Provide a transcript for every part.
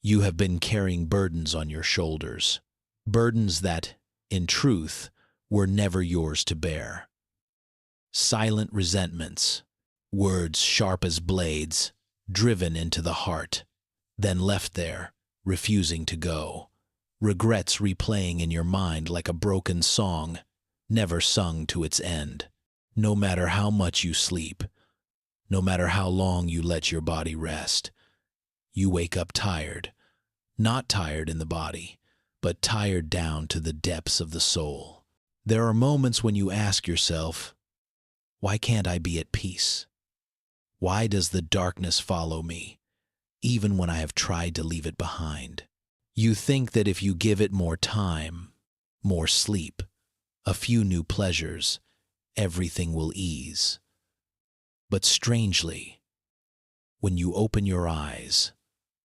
You have been carrying burdens on your shoulders, burdens that, in truth, were never yours to bear. Silent resentments, words sharp as blades, driven into the heart, then left there, refusing to go. Regrets replaying in your mind like a broken song, never sung to its end. No matter how much you sleep, no matter how long you let your body rest, you wake up tired. Not tired in the body, but tired down to the depths of the soul. There are moments when you ask yourself, why can't I be at peace? Why does the darkness follow me, even when I have tried to leave it behind? You think that if you give it more time, more sleep, a few new pleasures, everything will ease. But strangely, when you open your eyes,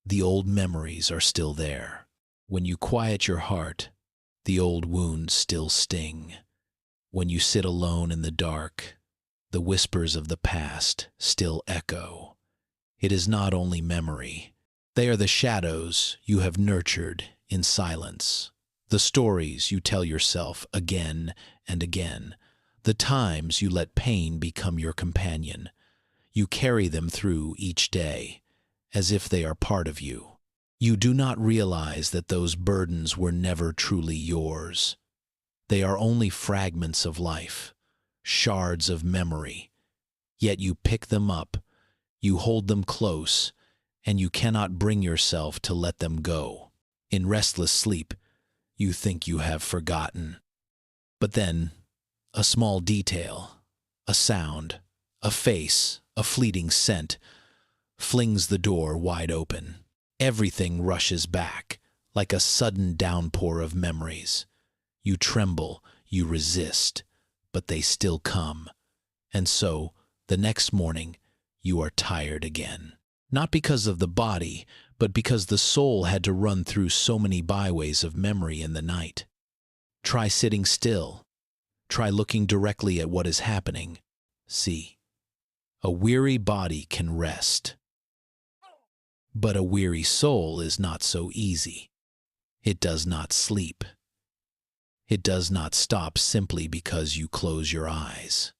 the old memories are still there. When you quiet your heart, the old wounds still sting. When you sit alone in the dark, the whispers of the past still echo. It is not only memory. They are the shadows you have nurtured in silence, the stories you tell yourself again and again, the times you let pain become your companion. You carry them through each day, as if they are part of you. You do not realize that those burdens were never truly yours. They are only fragments of life, shards of memory. Yet you pick them up, you hold them close, and you cannot bring yourself to let them go. In restless sleep, you think you have forgotten. But then, a small detail, a sound, a face, a fleeting scent, flings the door wide open. Everything rushes back, like a sudden downpour of memories. You tremble, you resist, but they still come. And so, the next morning, you are tired again. Not because of the body, but because the soul had to run through so many byways of memory in the night. Try sitting still. Try looking directly at what is happening. See, a weary body can rest. But a weary soul is not so easy. It does not sleep. It does not stop simply because you close your eyes.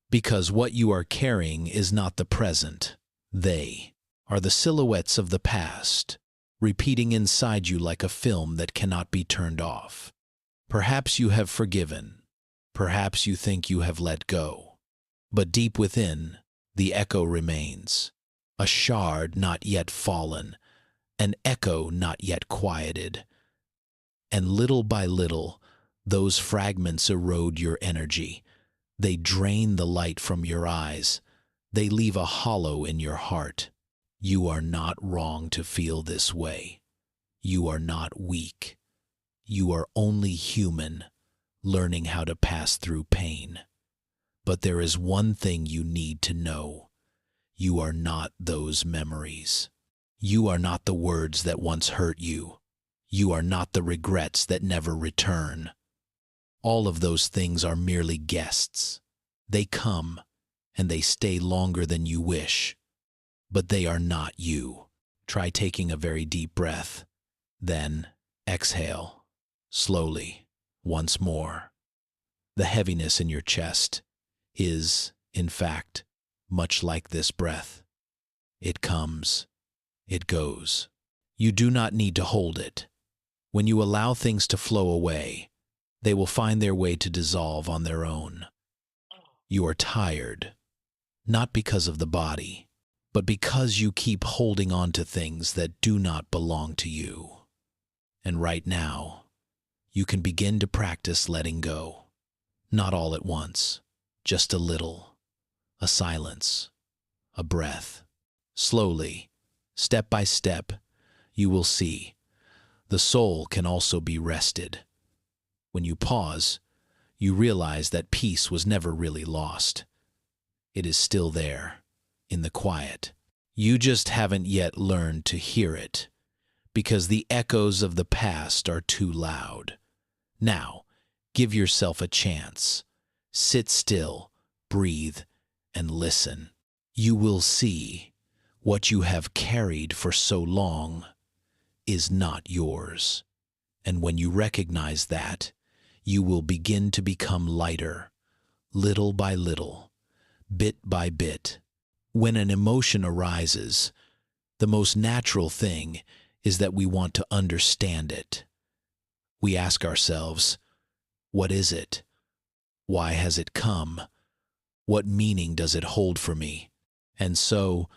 Because what you are carrying is not the present. They are the silhouettes of the past, repeating inside you like a film that cannot be turned off. Perhaps you have forgiven. Perhaps you think you have let go. But deep within, the echo remains. A shard not yet fallen, an echo not yet quieted. And little by little, those fragments erode your energy. They drain the light from your eyes. They leave a hollow in your heart. You are not wrong to feel this way. You are not weak. You are only human, learning how to pass through pain. But there is one thing you need to know. You are not those memories. You are not the words that once hurt you. You are not the regrets that never return. All of those things are merely guests. They come, and they stay longer than you wish. But they are not you. Try taking a very deep breath. Then exhale, slowly, once more. The heaviness in your chest is, in fact, much like this breath. It comes, it goes. You do not need to hold it. When you allow things to flow away, they will find their way to dissolve on their own. You are tired, not because of the body, but because you keep holding on to things that do not belong to you. And right now, you can begin to practice letting go. Not all at once, just a little. A silence, a breath. Slowly, step by step, you will see. The soul can also be rested. When you pause, you realize that peace was never really lost. It is still there, in the quiet. You just haven't yet learned to hear it, because the echoes of the past are too loud. Now, give yourself a chance. Sit still, breathe, and listen. You will see what you have carried for so long. is not yours. And when you recognize that, you will begin to become lighter, little by little, bit by bit. When an emotion arises, the most natural thing is that we want to understand it. We ask ourselves, what is it? Why has it come? What meaning does it hold for me? And so,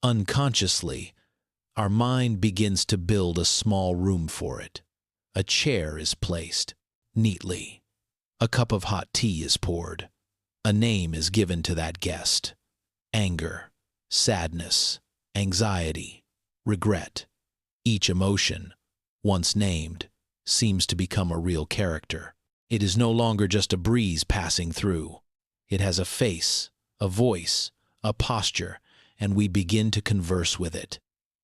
unconsciously, our mind begins to build a small room for it. A chair is placed neatly. A cup of hot tea is poured. A name is given to that guest. Anger, sadness, anxiety, regret. Each emotion, once named, seems to become a real character. It is no longer just a breeze passing through. It has a face, a voice, a posture, and we begin to converse with it.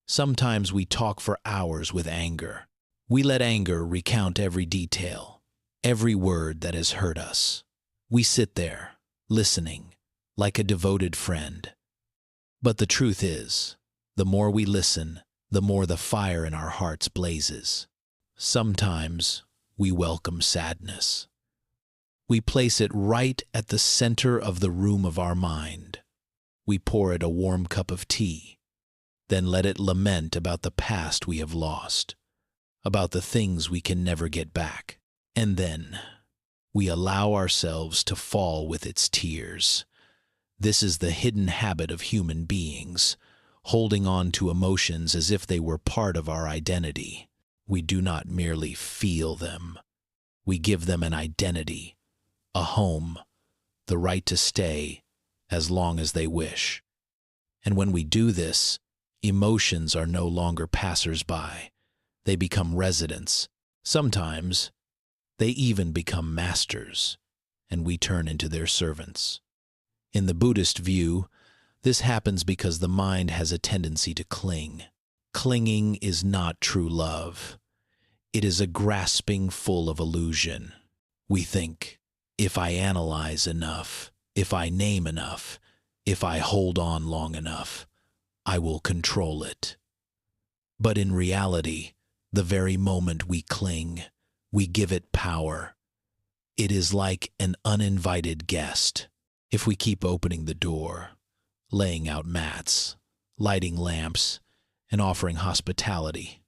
Sometimes we talk for hours with anger. We let anger recount every detail, every word that has hurt us. We sit there, listening, like a devoted friend. But the truth is, the more we listen, the more the fire in our hearts blazes. Sometimes we welcome sadness. We place it right at the center of the room of our mind. We pour it a warm cup of tea, then let it lament about the past we have lost, about the things we can never get back. And then we allow ourselves to fall with its tears. This is the hidden habit of human beings, holding on to emotions as if they were part of our identity. We do not merely feel them. We give them an identity, a home, the right to stay as long as they wish. And when we do this, emotions are no longer passers-by. They become residents. Sometimes they even become masters, and we turn into their servants. In the Buddhist view, this happens because the mind has a tendency to cling. Clinging is not true love. It is a grasping full of illusion. We think, if I analyze enough, if I name enough, if I hold on long enough, I will control it. But in reality, the very moment we cling, we give it power. It is like an uninvited guest. If we keep opening the door, laying out mats, lighting lamps, and offering hospitality,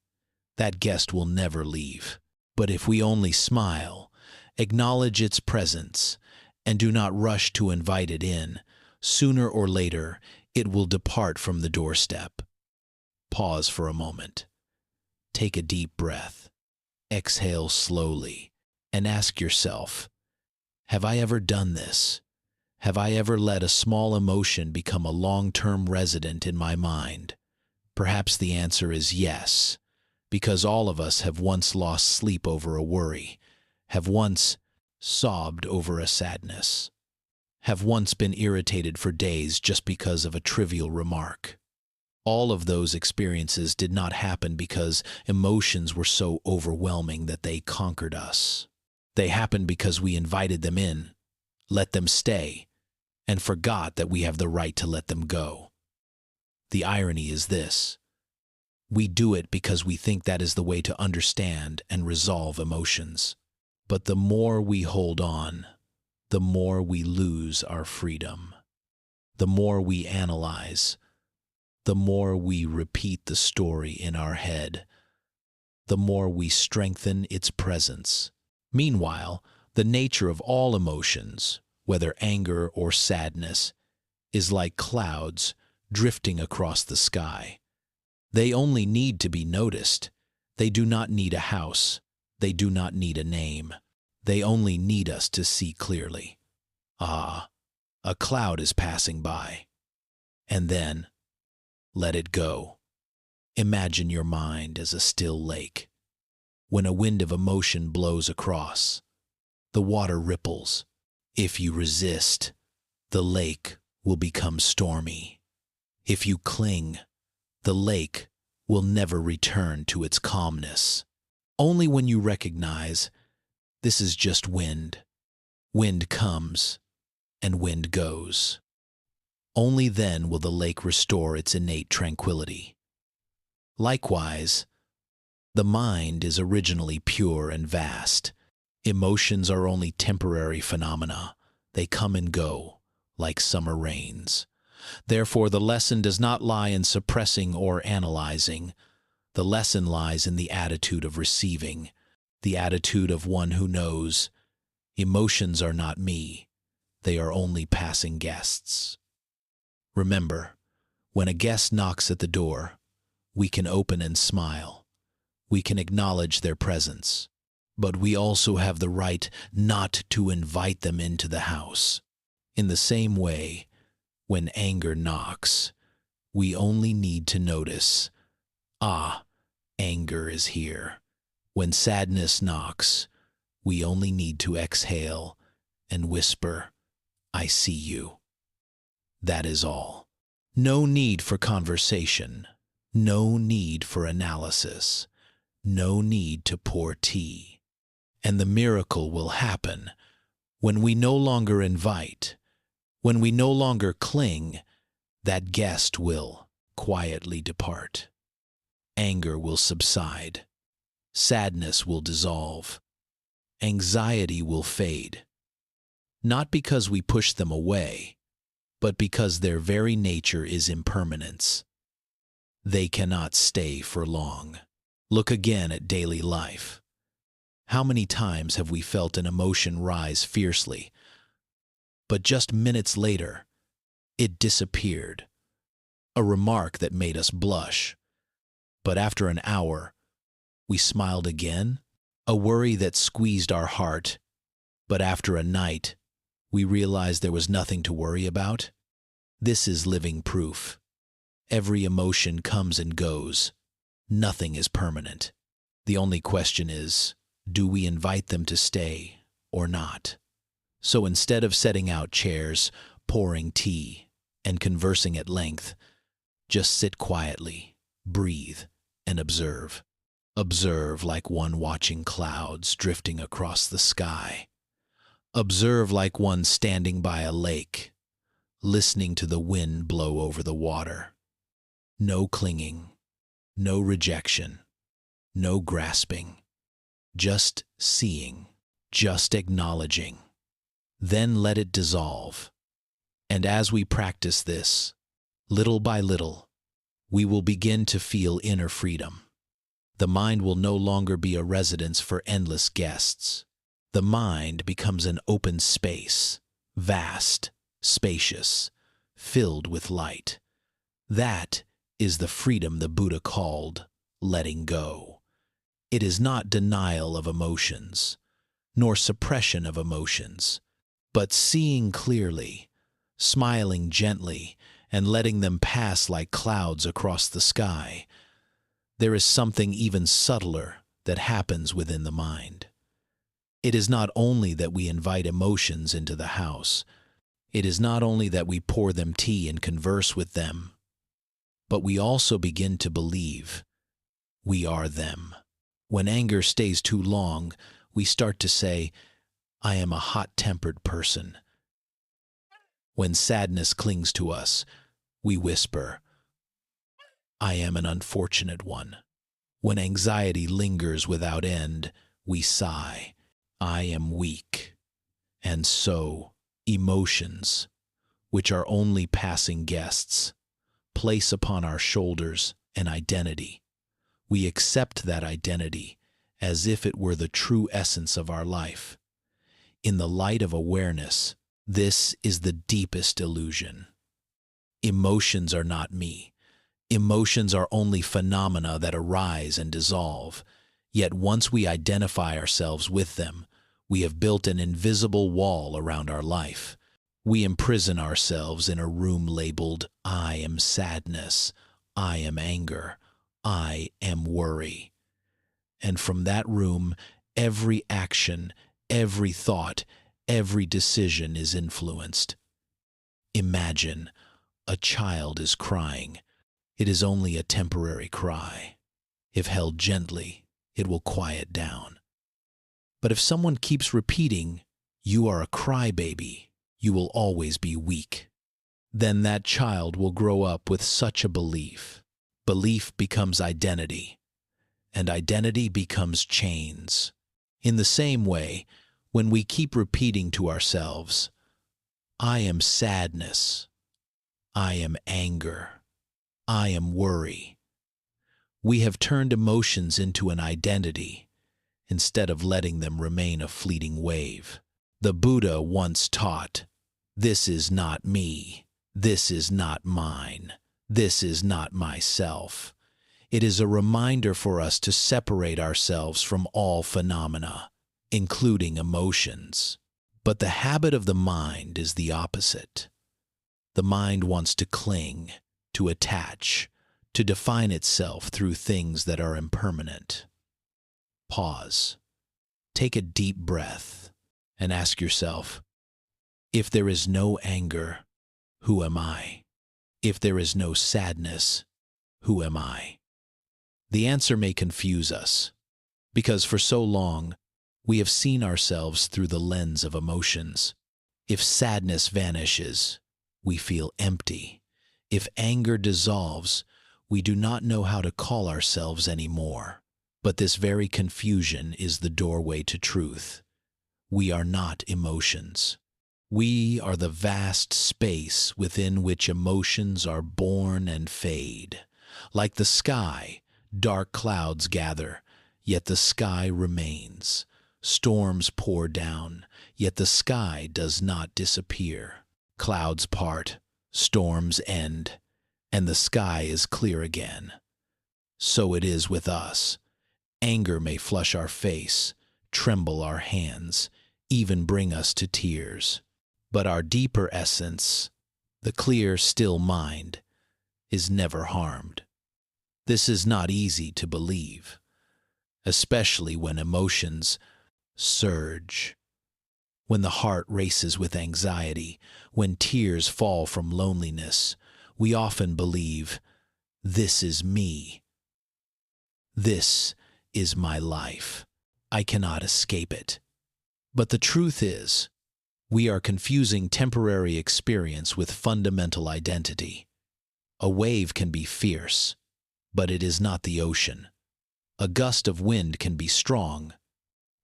that guest will never leave. But if we only smile, acknowledge its presence, and do not rush to invite it in, sooner or later it will depart from the doorstep. Pause for a moment. Take a deep breath. Exhale slowly, and ask yourself, have I ever done this? Have I ever let a small emotion become a long-term resident in my mind? Perhaps the answer is yes, because all of us have once lost sleep over a worry, have once sobbed over a sadness, have once been irritated for days just because of a trivial remark. All of those experiences did not happen because emotions were so overwhelming that they conquered us. They happened because we invited them in, let them stay, and forgot that we have the right to let them go. The irony is this: we do it because we think that is the way to understand and resolve emotions. But the more we hold on, the more we lose our freedom. The more we analyze, the more we repeat the story in our head, the more we strengthen its presence. Meanwhile, the nature of all emotions, whether anger or sadness, is like clouds drifting across the sky. They only need to be noticed. They do not need a house. They do not need a name. They only need us to see clearly. Ah, a cloud is passing by. And then, let it go. Imagine your mind as a still lake. When a wind of emotion blows across, the water ripples. If you resist, the lake will become stormy. If you cling, the lake will never return to its calmness. Only when you recognize this is just wind. Wind comes and wind goes. Only then will the lake restore its innate tranquility. Likewise, The mind is originally pure and vast. Emotions are only temporary phenomena. They come and go, like summer rains. Therefore, the lesson does not lie in suppressing or analyzing. The lesson lies in the attitude of receiving, the attitude of one who knows, emotions are not me, they are only passing guests. Remember, when a guest knocks at the door, we can open and smile. We can acknowledge their presence. But we also have the right not to invite them into the house. In the same way, when anger knocks, we only need to notice, ah, anger is here. When sadness knocks, we only need to exhale and whisper, I see you. That is all. No need for conversation. No need for analysis. No need to pour tea. And the miracle will happen when we no longer invite, when we no longer cling, that guest will quietly depart. Anger will subside. Sadness will dissolve. Anxiety will fade. Not because we push them away, but because their very nature is impermanence. They cannot stay for long. Look again at daily life. How many times have we felt an emotion rise fiercely, but just minutes later, it disappeared? A remark that made us blush, but after an hour, we smiled again? A worry that squeezed our heart, but after a night, we realized there was nothing to worry about? This is living proof. Every emotion comes and goes. Nothing is permanent. The only question is, do we invite them to stay or not? So instead of setting out chairs, pouring tea, and conversing at length, just sit quietly, breathe, and observe. Observe like one watching clouds drifting across the sky. Observe like one standing by a lake, listening to the wind blow over the water. No clinging, no rejection, no grasping. Just seeing, just acknowledging. Then let it dissolve. And as we practice this, little by little, we will begin to feel inner freedom. The mind will no longer be a residence for endless guests. The mind becomes an open space, vast, spacious, filled with light. That is the freedom the Buddha called letting go. It is not denial of emotions, nor suppression of emotions, but seeing clearly, smiling gently, and letting them pass like clouds across the sky. There is something even subtler that happens within the mind. It is not only that we invite emotions into the house, it is not only that we pour them tea and converse with them, but we also begin to believe we are them. When anger stays too long, we start to say, I am a hot-tempered person. When sadness clings to us, we whisper, I am an unfortunate one. When anxiety lingers without end, we sigh, I am weak. And so, emotions, which are only passing guests, place upon our shoulders an identity. We accept that identity as if it were the true essence of our life. In the light of awareness, this is the deepest illusion. Emotions are not me. Emotions are only phenomena that arise and dissolve. Yet once we identify ourselves with them, we have built an invisible wall around our life. We imprison ourselves in a room labeled, I am sadness, I am anger, I am worry. And from that room, every action, every thought, every decision is influenced. Imagine a child is crying. It is only a temporary cry. If held gently, it will quiet down. But if someone keeps repeating, you are a crybaby, you will always be weak, then that child will grow up with such a belief. Belief becomes identity, and identity becomes chains. In the same way, when we keep repeating to ourselves, I am sadness, I am anger, I am worry, we have turned emotions into an identity instead of letting them remain a fleeting wave. The Buddha once taught, "This is not me, this is not mine, this is not myself." It is a reminder for us to separate ourselves from all phenomena, including emotions. But the habit of the mind is the opposite. The mind wants to cling, to attach, to define itself through things that are impermanent. Pause. Take a deep breath and ask yourself, if there is no anger, who am I? If there is no sadness, who am I? The answer may confuse us, because for so long, we have seen ourselves through the lens of emotions. If sadness vanishes, we feel empty. If anger dissolves, we do not know how to call ourselves anymore. But this very confusion is the doorway to truth. We are not emotions. We are the vast space within which emotions are born and fade. Like the sky, dark clouds gather, yet the sky remains. Storms pour down, yet the sky does not disappear. Clouds part, storms end, and the sky is clear again. So it is with us. Anger may flush our face, tremble our hands, even bring us to tears. But our deeper essence, the clear, still mind, is never harmed. This is not easy to believe, especially when emotions surge, when the heart races with anxiety, when tears fall from loneliness. We often believe, this is me. This is my life. I cannot escape it. But the truth is, we are confusing temporary experience with fundamental identity. A wave can be fierce, but it is not the ocean. A gust of wind can be strong,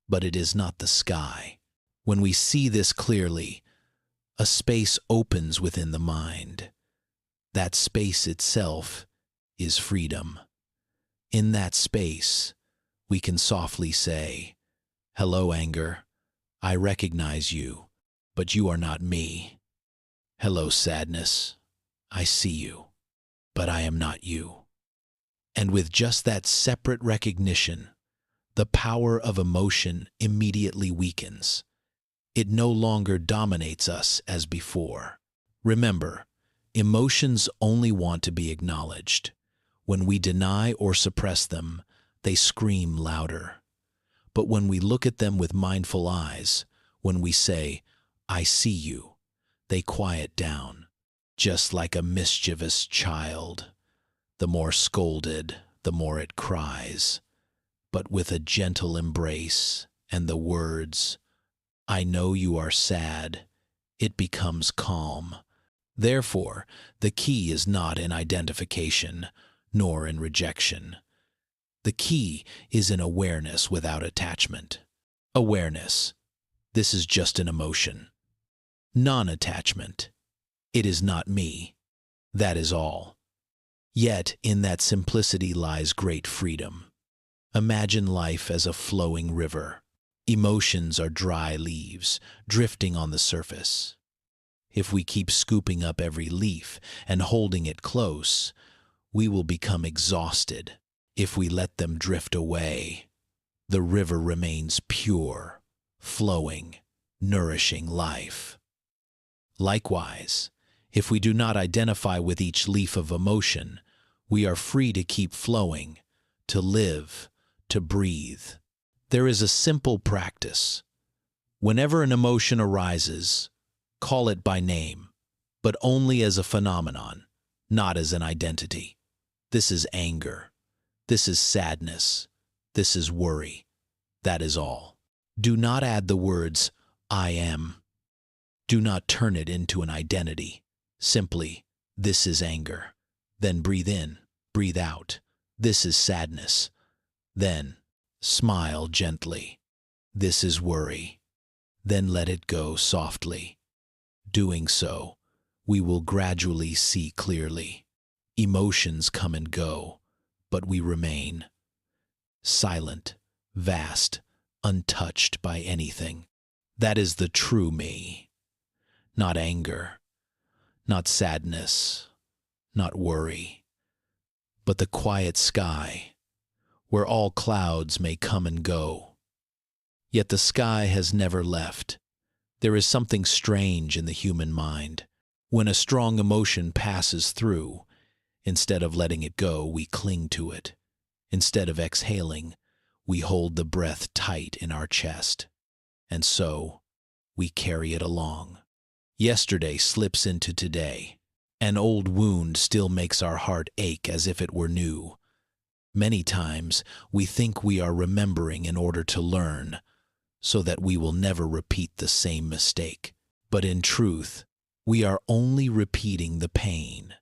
but it is not the sky. When we see this clearly, a space opens within the mind. That space itself is freedom. In that space, we can softly say, "Hello, anger. I recognize you, but you are not me. Hello, sadness. I see you, but I am not you." And with just that separate recognition, the power of emotion immediately weakens. It no longer dominates us as before. Remember, emotions only want to be acknowledged. When we deny or suppress them, they scream louder. But when we look at them with mindful eyes, when we say, "I see you," they quiet down, just like a mischievous child. The more scolded, the more it cries. But with a gentle embrace and the words, "I know you are sad," it becomes calm. Therefore, the key is not in identification, nor in rejection. The key is in awareness without attachment. Awareness. This is just an emotion. Non-attachment. It is not me. That is all. Yet, in that simplicity lies great freedom. Imagine life as a flowing river. Emotions are dry leaves, drifting on the surface. If we keep scooping up every leaf and holding it close, we will become exhausted. If we let them drift away, the river remains pure, flowing, nourishing life. Likewise, if we do not identify with each leaf of emotion, we are free to keep flowing, to live, to breathe. There is a simple practice. Whenever an emotion arises, call it by name, but only as a phenomenon, not as an identity. This is anger. This is sadness. This is worry. That is all. Do not add the words, "I am." Do not turn it into an identity. Simply, this is anger. Then breathe in, breathe out. This is sadness. Then, smile gently. This is worry. Then let it go softly. Doing so, we will gradually see clearly. Emotions come and go, but we remain. Silent, vast, untouched by anything. That is the true me. Not anger, not sadness, not worry, but the quiet sky, where all clouds may come and go. Yet the sky has never left. There is something strange in the human mind. When a strong emotion passes through, instead of letting it go, we cling to it. Instead of exhaling, we hold the breath tight in our chest. And so, we carry it along. Yesterday slips into today. An old wound still makes our heart ache as if it were new. Many times, we think we are remembering in order to learn, so that we will never repeat the same mistake. But in truth, we are only repeating the pain.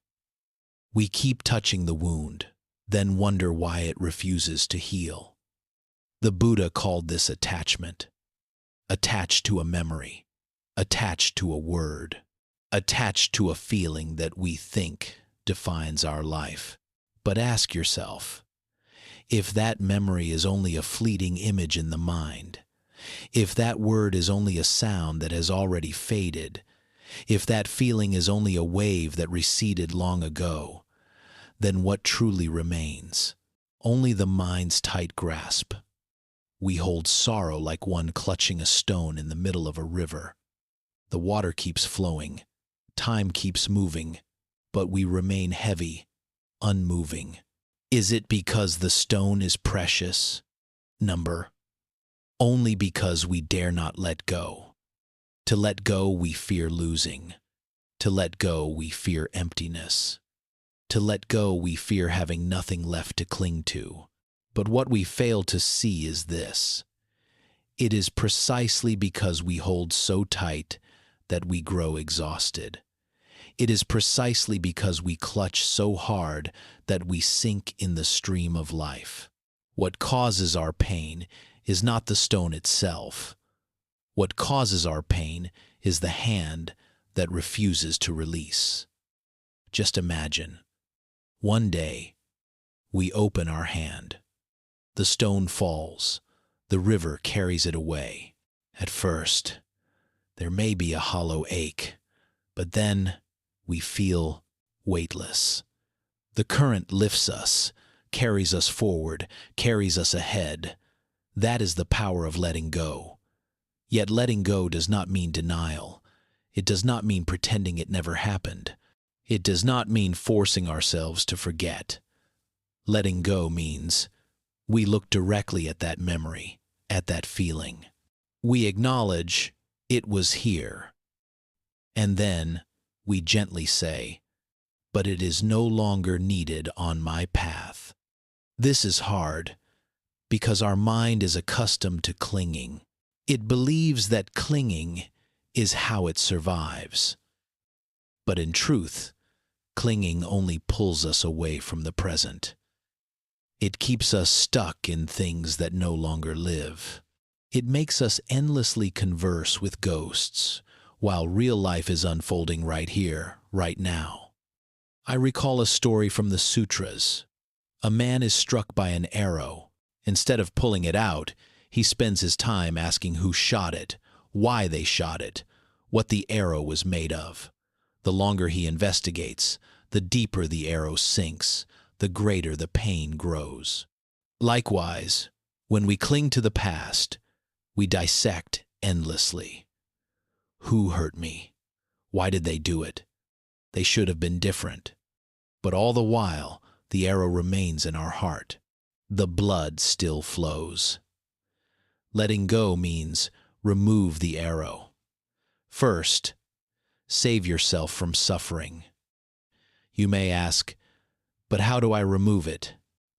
We keep touching the wound, then wonder why it refuses to heal. The Buddha called this attachment. Attached to a memory, attached to a word, attached to a feeling that we think defines our life. But ask yourself, if that memory is only a fleeting image in the mind, if that word is only a sound that has already faded, if that feeling is only a wave that receded long ago, then what truly remains? Only the mind's tight grasp. We hold sorrow like one clutching a stone in the middle of a river. The water keeps flowing, time keeps moving, but we remain heavy, unmoving. Is it because the stone is precious? Number. Only because we dare not let go. To let go, we fear losing. To let go, we fear emptiness. To let go, we fear having nothing left to cling to. But what we fail to see is this. It is precisely because we hold so tight that we grow exhausted. It is precisely because we clutch so hard that we sink in the stream of life. What causes our pain is not the stone itself. What causes our pain is the hand that refuses to release. Just imagine, one day, we open our hand. The stone falls. The river carries it away. At first, there may be a hollow ache, but then we feel weightless. The current lifts us, carries us forward, carries us ahead. That is the power of letting go. Yet letting go does not mean denial. It does not mean pretending it never happened. It does not mean forcing ourselves to forget. Letting go means we look directly at that memory, at that feeling. We acknowledge it was here. And then we gently say, but it is no longer needed on my path. This is hard because our mind is accustomed to clinging. It believes that clinging is how it survives. But in truth, clinging only pulls us away from the present. It keeps us stuck in things that no longer live. It makes us endlessly converse with ghosts, while real life is unfolding right here, right now. I recall a story from the sutras. A man is struck by an arrow. Instead of pulling it out, he spends his time asking who shot it, why they shot it, what the arrow was made of. The longer he investigates, the deeper the arrow sinks, the greater the pain grows. Likewise, when we cling to the past, we dissect endlessly. Who hurt me? Why did they do it? They should have been different. But all the while, the arrow remains in our heart. The blood still flows. Letting go means remove the arrow. First, save yourself from suffering. You may ask, but how do I remove it?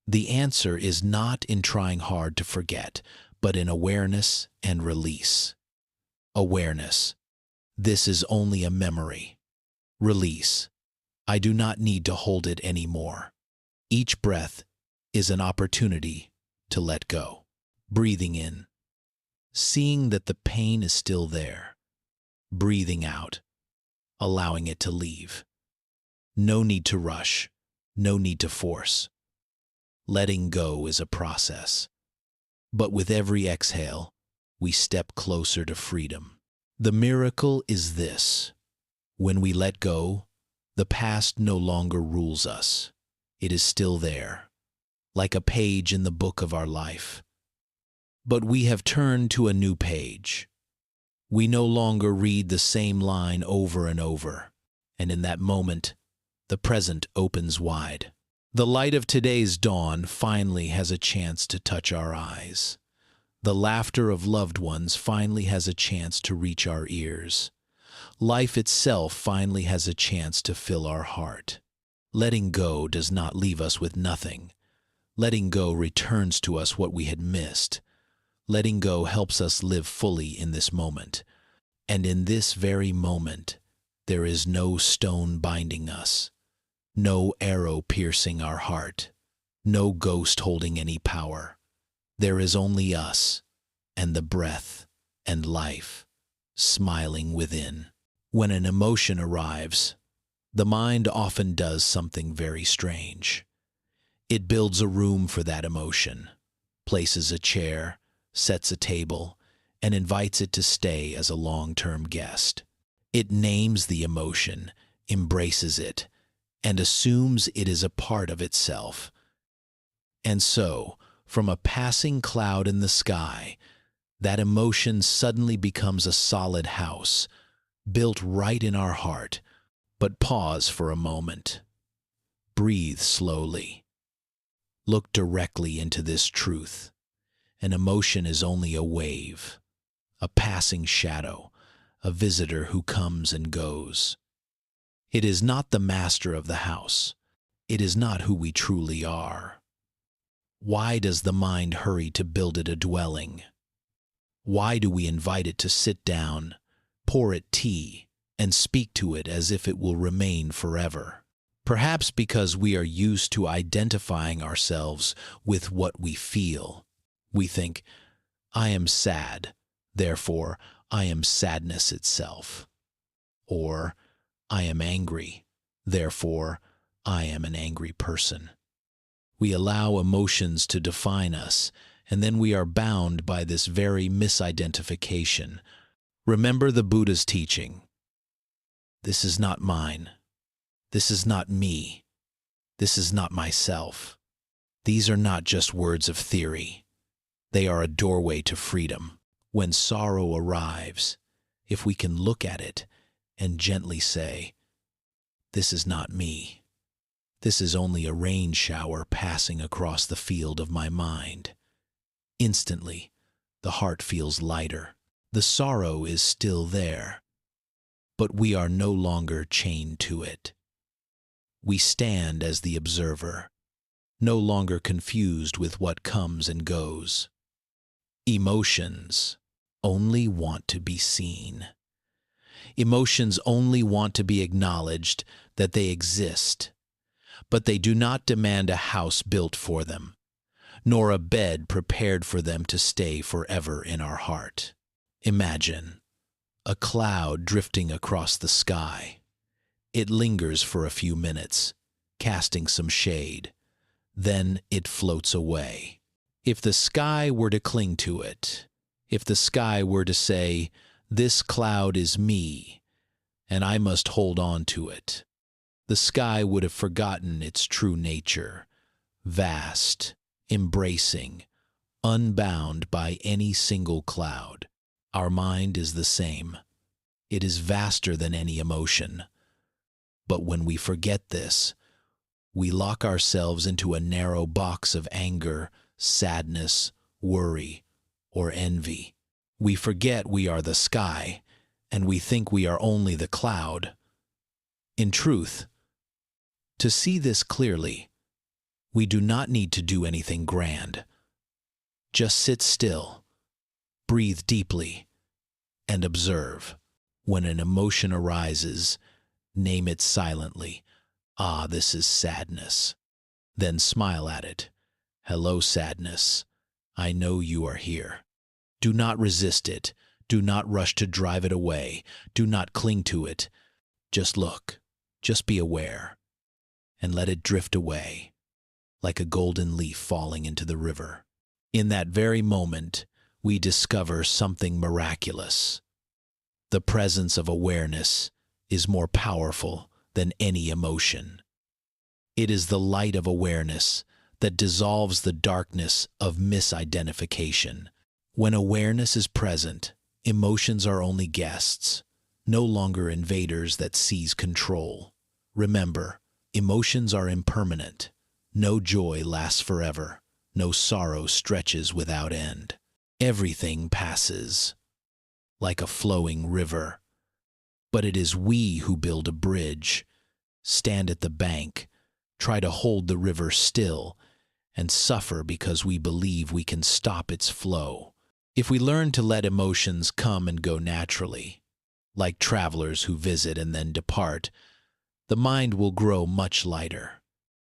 The answer is not in trying hard to forget, but in awareness and release. Awareness. This is only a memory. Release. I do not need to hold it anymore. Each breath is an opportunity to let go. Breathing in, seeing that the pain is still there. Breathing out, allowing it to leave. No need to rush, no need to force. Letting go is a process. But with every exhale, we step closer to freedom. The miracle is this: when we let go, the past no longer rules us. It is still there, like a page in the book of our life. But we have turned to a new page. We no longer read the same line over and over, and in that moment, the present opens wide. The light of today's dawn finally has a chance to touch our eyes. The laughter of loved ones finally has a chance to reach our ears. Life itself finally has a chance to fill our heart. Letting go does not leave us with nothing. Letting go returns to us what we had missed. Letting go helps us live fully in this moment. And in this very moment, there is no stone binding us, no arrow piercing our heart, no ghost holding any power. There is only us, and the breath, and life, smiling within. When an emotion arrives, the mind often does something very strange. It builds a room for that emotion, places a chair, sets a table, and invites it to stay as a long-term guest. It names the emotion, embraces it, and assumes it is a part of itself. And so, from a passing cloud in the sky, that emotion suddenly becomes a solid house, built right in our heart. But pause for a moment. Breathe slowly. Look directly into this truth. An emotion is only a wave, a passing shadow, a visitor who comes and goes. It is not the master of the house. It is not who we truly are. Why does the mind hurry to build it a dwelling? Why do we invite it to sit down, pour it tea, and speak to it as if it will remain forever? Perhaps because we are used to identifying ourselves with what we feel. We think, I am sad, therefore I am sadness itself. Or, I am angry, therefore I am an angry person. We allow emotions to define us, and then we are bound by this very misidentification. Remember the Buddha's teaching. This is not mine. This is not me. This is not myself. These are not just words of theory. They are a doorway to freedom. When sorrow arrives, if we can look at it and gently say, this is not me. This is only a rain shower passing across the field of my mind. Instantly, the heart feels lighter. The sorrow is still there, but we are no longer chained to it. We stand as the observer, no longer confused with what comes and goes. Emotions only want to be seen. Emotions only want to be acknowledged that they exist, but they do not demand a house built for them, nor a bed prepared for them to stay forever in our heart. Imagine a cloud drifting across the sky. It lingers for a few minutes, casting some shade. Then it floats away. If the sky were to cling to it, if the sky were to say, this cloud is me, and I must hold on to it, the sky would have forgotten its true nature, vast, embracing, unbound by any single cloud. Our mind is the same. It is vaster than any emotion. But when we forget this, we lock ourselves into a narrow box of anger, sadness, worry, or envy. We forget we are the sky, and we think we are only the cloud. In truth, to see this clearly, we do not need to do anything grand. Just sit still, breathe deeply, and observe. When an emotion arises, name it silently. Ah, this is sadness. Then smile at it. Hello, sadness. I know you are here. Do not resist it. Do not rush to drive it away. Do not cling to it. Just look. Just be aware. And let it drift away, like a golden leaf falling into the river. In that very moment, we discover something miraculous. The presence of awareness is more powerful than any emotion. It is the light of awareness that dissolves the darkness of misidentification. When awareness is present, emotions are only guests, no longer invaders that seize control. Remember, emotions are impermanent. No joy lasts forever. No sorrow stretches without end. Everything passes, like a flowing river. But it is we who build a bridge, stand at the bank, try to hold the river still, and suffer because we believe we can stop its flow. If we learn to let emotions come and go naturally, like travelers who visit and then depart, the mind will grow much lighter.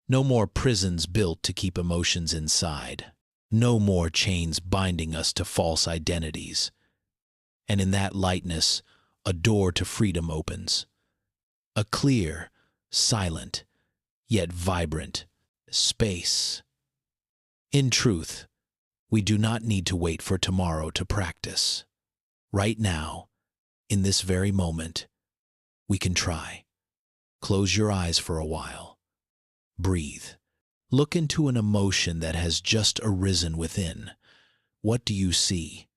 No more prisons built to keep emotions inside. No more chains binding us to false identities. And in that lightness, a door to freedom opens. A clear, silent, yet vibrant space. In truth, we do not need to wait for tomorrow to practice. Right now, in this very moment, we can try. Close your eyes for a while. Breathe. Look into an emotion that has just arisen within. What do you see?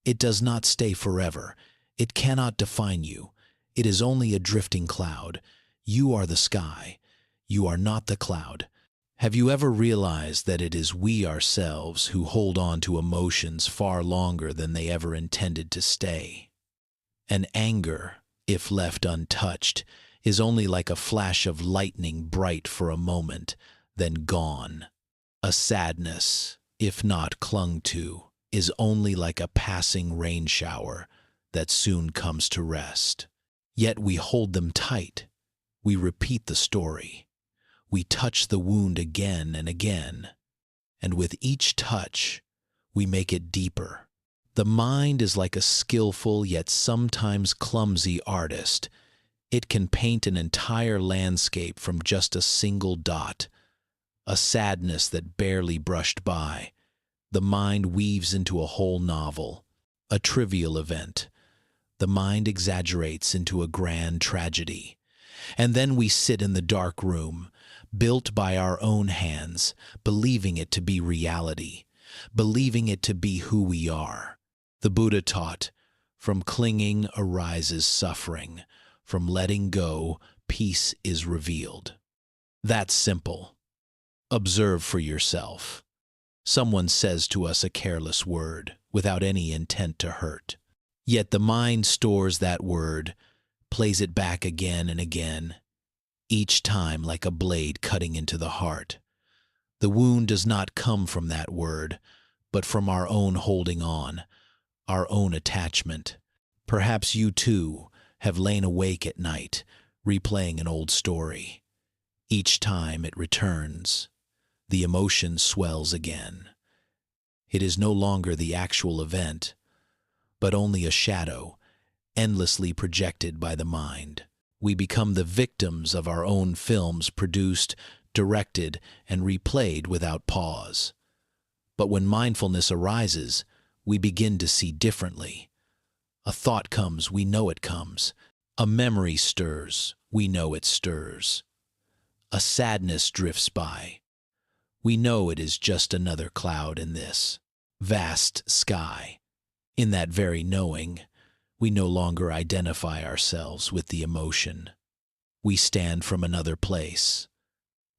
It does not stay forever. It cannot define you. It is only a drifting cloud. You are the sky. You are not the cloud. Have you ever realized that it is we ourselves who hold on to emotions far longer than they ever intended to stay? An anger, if left untouched, is only like a flash of lightning, bright for a moment, then gone. A sadness, if not clung to, is only like a passing rain shower that soon comes to rest. Yet we hold them tight. We repeat the story. We touch the wound again and again. And with each touch, we make it deeper. The mind is like a skillful yet sometimes clumsy artist. It can paint an entire landscape from just a single dot. A sadness that barely brushed by. The mind weaves into a whole novel. A trivial event. The mind exaggerates into a grand tragedy. And then we sit in the dark room, built by our own hands, believing it to be reality, believing it to be who we are. The Buddha taught, from clinging arises suffering, from letting go, peace is revealed. That's simple. Observe for yourself. Someone says to us a careless word, without any intent to hurt. Yet the mind stores that word, plays it back again and again, each time like a blade cutting into the heart. The wound does not come from that word, but from our own holding on, our own attachment. Perhaps you too have lain awake at night, replaying an old story. Each time it returns, the emotion swells again. It is no longer the actual event, but only a shadow, endlessly projected by the mind. We become the victims of our own films, produced, directed, and replayed without pause. But when mindfulness arises, we begin to see differently. A thought comes, we know it comes. A memory stirs, we know it stirs. A sadness drifts by. We know it is just another cloud in this vast sky. In that very knowing, we no longer identify ourselves with the emotion. We stand from another place,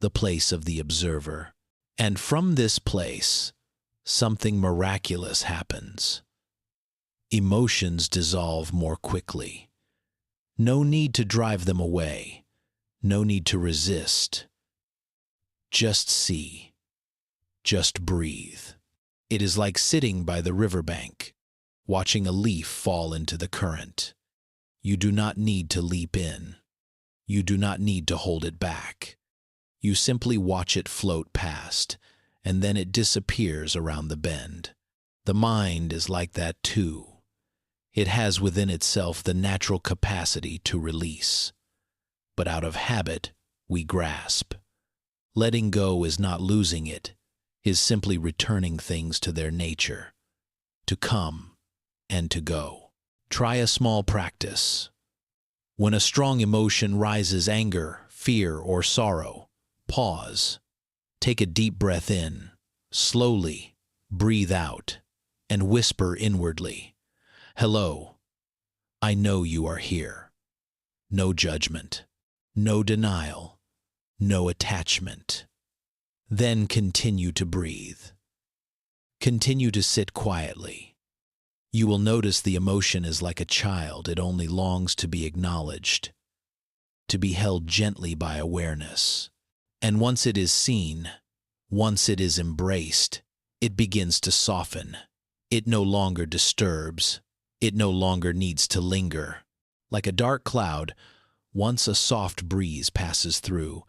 the place of the observer. And from this place, something miraculous happens. Emotions dissolve more quickly. No need to drive them away. No need to resist. Just see. Just breathe. It is like sitting by the riverbank, watching a leaf fall into the current. You do not need to leap in. You do not need to hold it back. You simply watch it float past, and then it disappears around the bend. The mind is like that too. It has within itself the natural capacity to release. But out of habit, we grasp. Letting go is not losing it, is simply returning things to their nature, to come and to go. Try a small practice. When a strong emotion rises, anger, fear, or sorrow, pause. Take a deep breath in, slowly breathe out, and whisper inwardly, "Hello, I know you are here." No judgment, no denial, no attachment. Then continue to breathe. Continue to sit quietly. You will notice the emotion is like a child. It only longs to be acknowledged, to be held gently by awareness. And once it is seen, once it is embraced, it begins to soften. It no longer disturbs. It no longer needs to linger. Like a dark cloud, once a soft breeze passes through,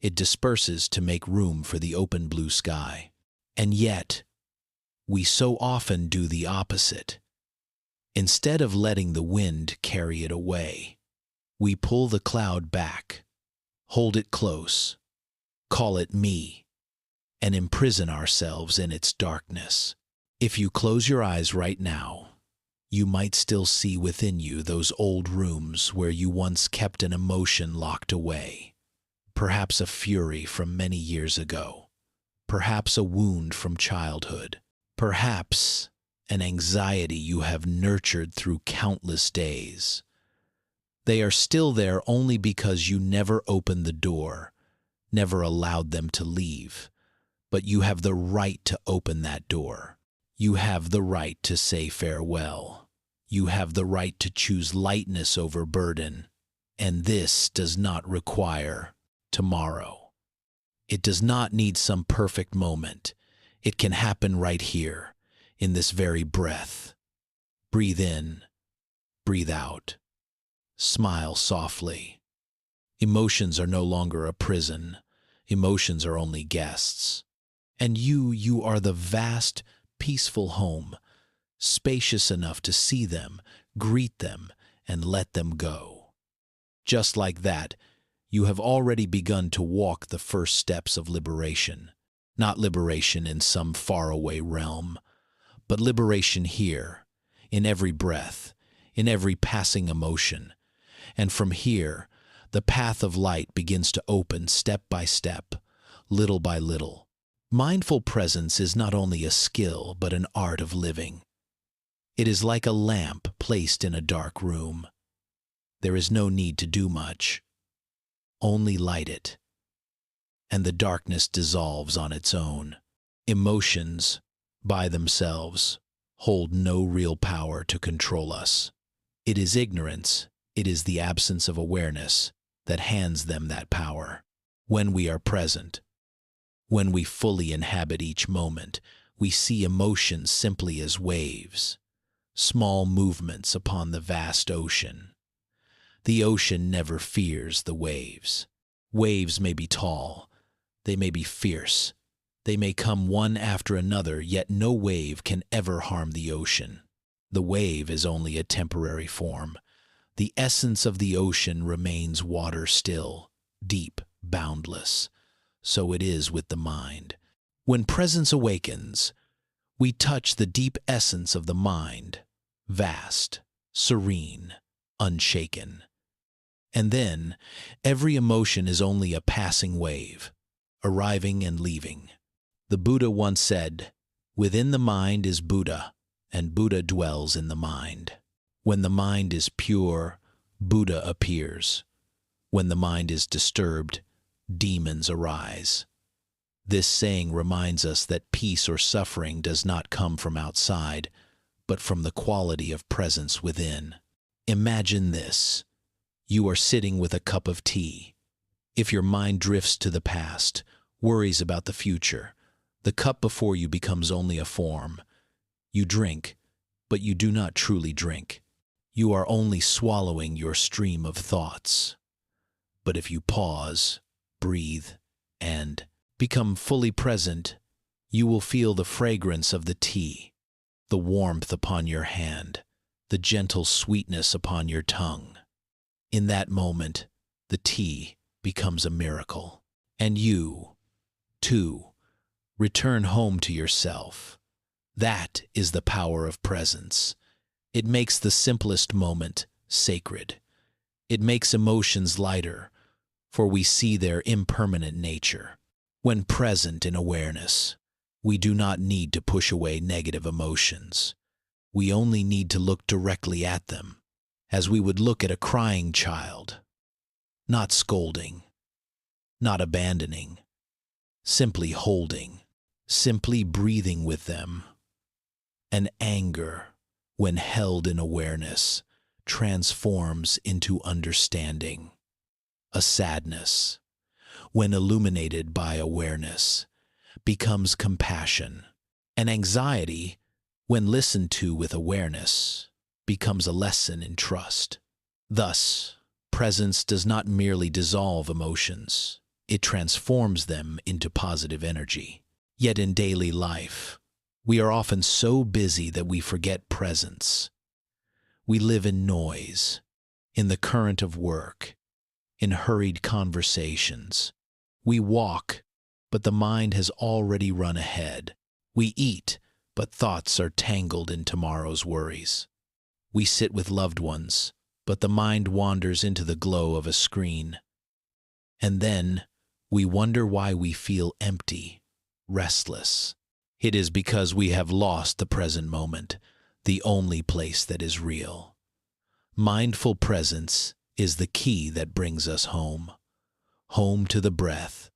it disperses to make room for the open blue sky. And yet, we so often do the opposite. Instead of letting the wind carry it away, we pull the cloud back, hold it close, call it me, and imprison ourselves in its darkness. If you close your eyes right now, you might still see within you those old rooms where you once kept an emotion locked away. Perhaps a fury from many years ago. Perhaps a wound from childhood. Perhaps an anxiety you have nurtured through countless days. They are still there only because you never opened the door, never allowed them to leave. But you have the right to open that door. You have the right to say farewell. You have the right to choose lightness over burden. And this does not require tomorrow. It does not need some perfect moment. It can happen right here, in this very breath. Breathe in, breathe out. Smile softly. Emotions are no longer a prison. Emotions are only guests. And you are the vast, peaceful home, spacious enough to see them, greet them, and let them go. Just like that, you have already begun to walk the first steps of liberation. Not liberation in some faraway realm, but liberation here, in every breath, in every passing emotion. And from here, the path of light begins to open step by step, little by little. Mindful presence is not only a skill, but an art of living. It is like a lamp placed in a dark room. There is no need to do much. Only light it, and the darkness dissolves on its own. Emotions, by themselves, hold no real power to control us. It is ignorance, it is the absence of awareness that hands them that power. When we are present, when we fully inhabit each moment, we see emotions simply as waves, small movements upon the vast ocean. The ocean never fears the waves. Waves may be tall, they may be fierce, they may come one after another, yet no wave can ever harm the ocean. The wave is only a temporary form. The essence of the ocean remains water still, deep, boundless. So it is with the mind. When presence awakens, we touch the deep essence of the mind, vast, serene, unshaken. And then, every emotion is only a passing wave, arriving and leaving. The Buddha once said, "Within the mind is Buddha, and Buddha dwells in the mind." When the mind is pure, Buddha appears. When the mind is disturbed, demons arise. This saying reminds us that peace or suffering does not come from outside, but from the quality of presence within. Imagine this. You are sitting with a cup of tea. If your mind drifts to the past, worries about the future, the cup before you becomes only a form. You drink, but you do not truly drink. You are only swallowing your stream of thoughts. But if you pause, breathe, and become fully present, You will feel the fragrance of the tea, the warmth upon your hand, the gentle sweetness upon your tongue. In that moment, the tea becomes a miracle. And you, too, return home to yourself. That is the power of presence. It makes the simplest moment sacred. It makes emotions lighter, for we see their impermanent nature. When present in awareness, we do not need to push away negative emotions. We only need to look directly at them, as we would look at a crying child. Not scolding, not abandoning, simply holding, simply breathing with them. An anger, when held in awareness, transforms into understanding. A sadness, when illuminated by awareness, becomes compassion. An anxiety, when listened to with awareness, becomes a lesson in trust. Thus, presence does not merely dissolve emotions, it transforms them into positive energy. Yet in daily life, we are often so busy that we forget presence. We live in noise, in the current of work, in hurried conversations. We walk, but the mind has already run ahead. We eat, but thoughts are tangled in tomorrow's worries. We sit with loved ones, but the mind wanders into the glow of a screen. And then we wonder why we feel empty, restless. It is because we have lost the present moment, the only place that is real. Mindful presence is the key that brings us home. Home to the breath,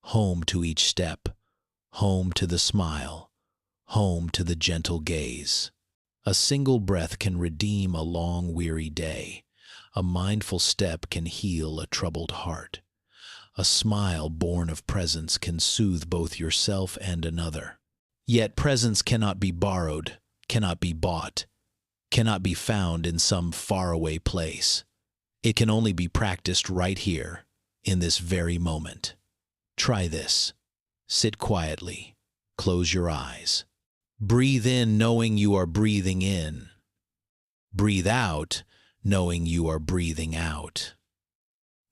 home to each step, home to the smile, home to the gentle gaze. A single breath can redeem a long, weary day. A mindful step can heal a troubled heart. A smile born of presence can soothe both yourself and another. Yet presence cannot be borrowed, cannot be bought, cannot be found in some faraway place. It can only be practiced right here, in this very moment. Try this. Sit quietly. Close your eyes. Breathe in knowing you are breathing in. Breathe out knowing you are breathing out.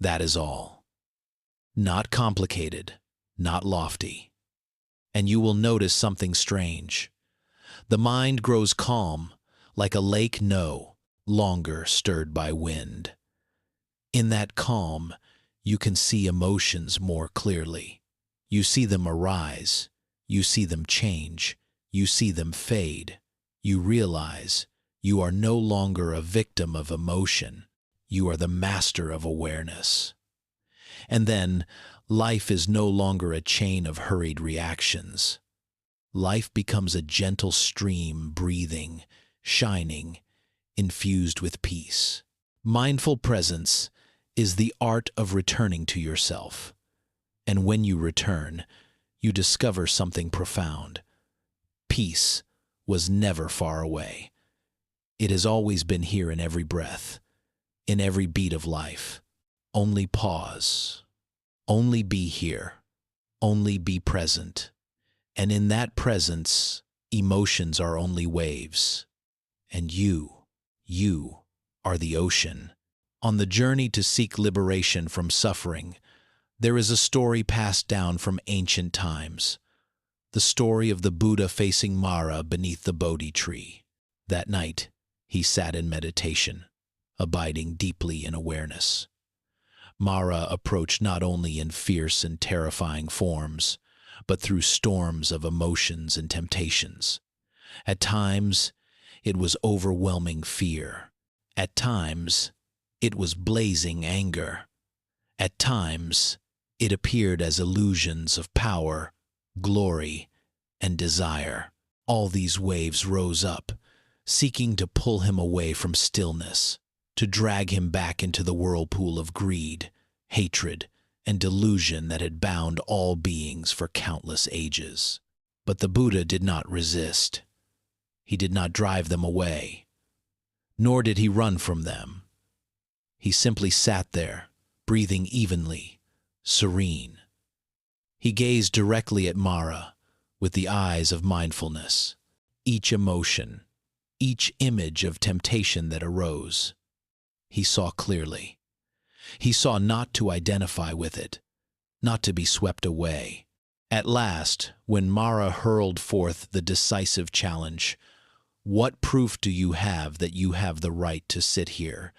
That is all. Not complicated, not lofty. And you will notice something strange. The mind grows calm, like a lake no longer stirred by wind. In that calm, you can see emotions more clearly. You see them arise, you see them change, you see them fade. You realize you are no longer a victim of emotion, you are the master of awareness. And then, life is no longer a chain of hurried reactions. Life becomes a gentle stream, breathing, shining, infused with peace. Mindful presence is the art of returning to yourself. And when you return, you discover something profound. Peace was never far away. It has always been here in every breath, in every beat of life. Only pause. Only be here. Only be present. And in that presence, emotions are only waves. And you are the ocean. On the journey to seek liberation from suffering, there is a story passed down from ancient times. The story of the Buddha facing Mara beneath the Bodhi tree. That night, he sat in meditation, abiding deeply in awareness. Mara approached not only in fierce and terrifying forms, but through storms of emotions and temptations. At times, it was overwhelming fear. At times, it was blazing anger. At times, it appeared as illusions of power, glory, and desire. All these waves rose up, seeking to pull him away from stillness, to drag him back into the whirlpool of greed, hatred, and delusion that had bound all beings for countless ages. But the Buddha did not resist. He did not drive them away, nor did he run from them. He simply sat there, breathing evenly, serene. He gazed directly at Mara, with the eyes of mindfulness. Each emotion, each image of temptation that arose, he saw clearly. He saw not to identify with it, not to be swept away. At last, when Mara hurled forth the decisive challenge, "What proof do you have that you have the right to sit here,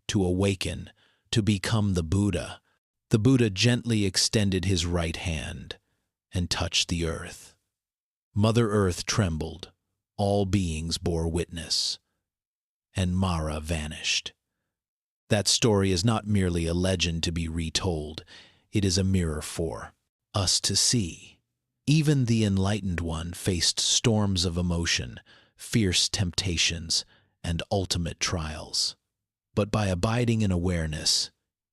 to awaken, to become the Buddha?" The Buddha gently extended his right hand and touched the earth. Mother Earth trembled, all beings bore witness, and Mara vanished. That story is not merely a legend to be retold, it is a mirror for us to see. Even the enlightened one faced storms of emotion, fierce temptations, and ultimate trials. But by abiding in awareness,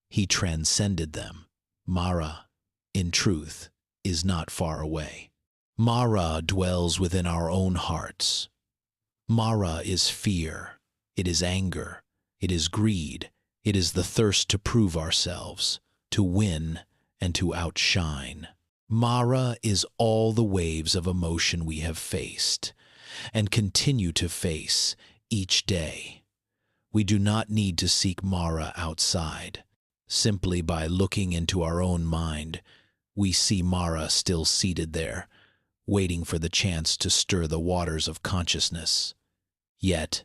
he transcended them. Mara, in truth, is not far away. Mara dwells within our own hearts. Mara is fear, it is anger, it is greed, it is the thirst to prove ourselves, to win, and to outshine. Mara is all the waves of emotion we have faced, and continue to face each day. We do not need to seek Mara outside. Simply by looking into our own mind, we see Mara still seated there, waiting for the chance to stir the waters of consciousness. Yet,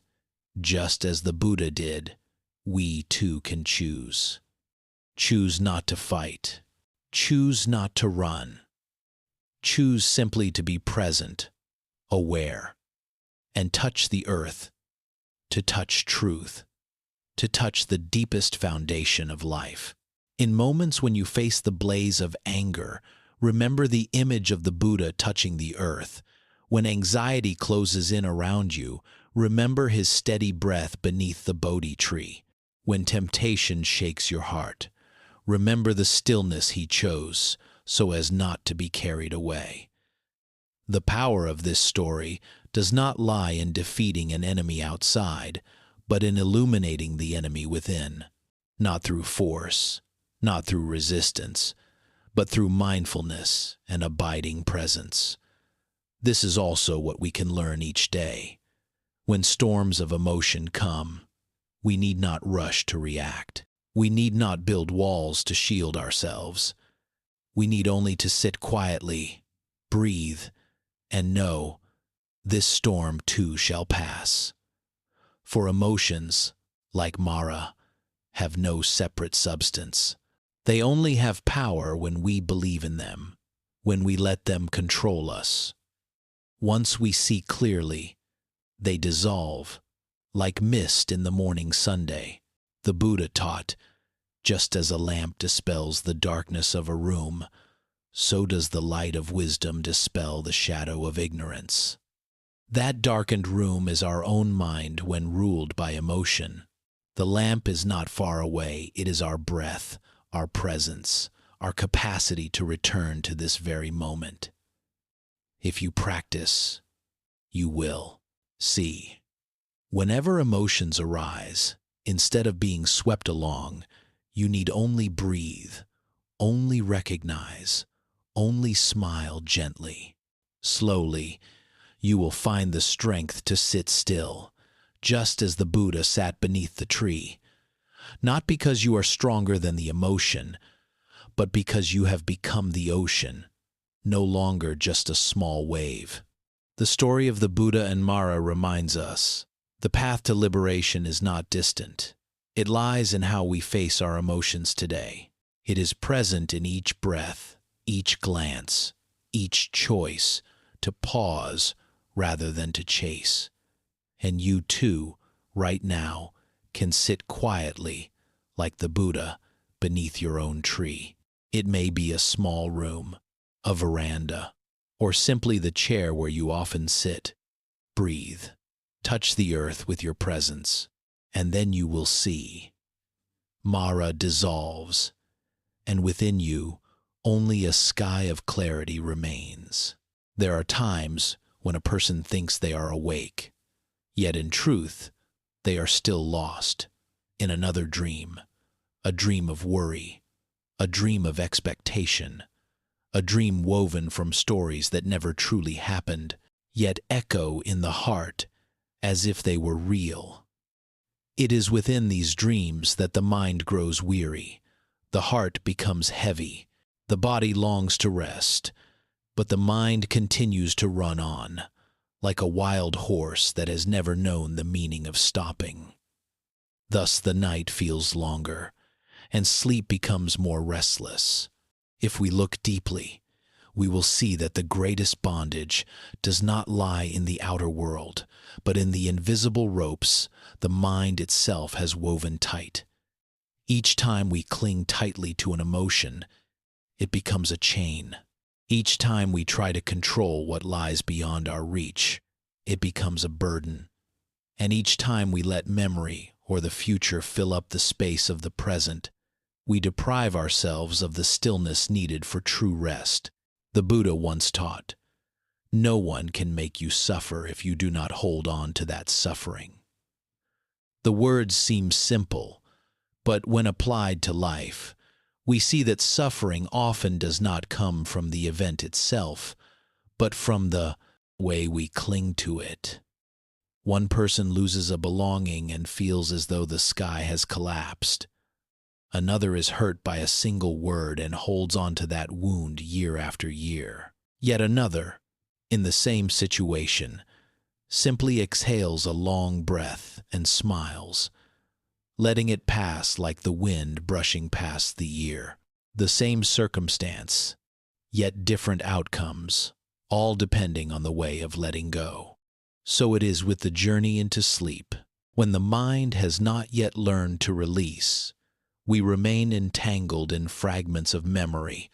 just as the Buddha did, we too can choose. Choose not to fight. Choose not to run. Choose simply to be present, aware, and touch the earth, to touch truth, to touch the deepest foundation of life. In moments when you face the blaze of anger, remember the image of the Buddha touching the earth. When anxiety closes in around you, remember his steady breath beneath the Bodhi tree. When temptation shakes your heart, remember the stillness he chose so as not to be carried away. The power of this story does not lie in defeating an enemy outside, but in illuminating the enemy within, not through force, not through resistance, but through mindfulness and abiding presence. This is also what we can learn each day. When storms of emotion come, we need not rush to react. We need not build walls to shield ourselves. We need only to sit quietly, breathe, and know this storm too shall pass. For emotions, like Mara, have no separate substance. They only have power when we believe in them, when we let them control us. Once we see clearly, they dissolve, like mist in the morning Sunday. The Buddha taught, just as a lamp dispels the darkness of a room, so does the light of wisdom dispel the shadow of ignorance. That darkened room is our own mind when ruled by emotion. The lamp is not far away, it is our breath, our presence, our capacity to return to this very moment. If you practice, you will see. Whenever emotions arise, instead of being swept along, you need only breathe, only recognize, only smile gently. Slowly, you will find the strength to sit still, just as the Buddha sat beneath the tree. Not because you are stronger than the emotion, but because you have become the ocean, no longer just a small wave. The story of the Buddha and Mara reminds us, the path to liberation is not distant. It lies in how we face our emotions today. It is present in each breath, each glance, each choice to pause rather than to chase. And you too, right now, can sit quietly, like the Buddha, beneath your own tree. It may be a small room, a veranda, or simply the chair where you often sit. Breathe. Touch the earth with your presence, and then you will see. Mara dissolves, and within you, only a sky of clarity remains. There are times when a person thinks they are awake, yet in truth, they are still lost in another dream, a dream of worry, a dream of expectation, a dream woven from stories that never truly happened, yet echo in the heart as if they were real. It is within these dreams that the mind grows weary, the heart becomes heavy, the body longs to rest, but the mind continues to run on, like a wild horse that has never known the meaning of stopping. Thus the night feels longer, and sleep becomes more restless. If we look deeply, we will see that the greatest bondage does not lie in the outer world, but in the invisible ropes the mind itself has woven tight. Each time we cling tightly to an emotion, it becomes a chain. Each time we try to control what lies beyond our reach, it becomes a burden. And each time we let memory or the future fill up the space of the present, we deprive ourselves of the stillness needed for true rest. The Buddha once taught, "No one can make you suffer if you do not hold on to that suffering." The words seem simple, but when applied to life, we see that suffering often does not come from the event itself, but from the way we cling to it. One person loses a belonging and feels as though the sky has collapsed. Another is hurt by a single word and holds on to that wound year after year. Yet another, in the same situation, simply exhales a long breath and smiles, letting it pass like the wind brushing past the ear. The same circumstance, yet different outcomes, all depending on the way of letting go. So it is with the journey into sleep. When the mind has not yet learned to release, we remain entangled in fragments of memory,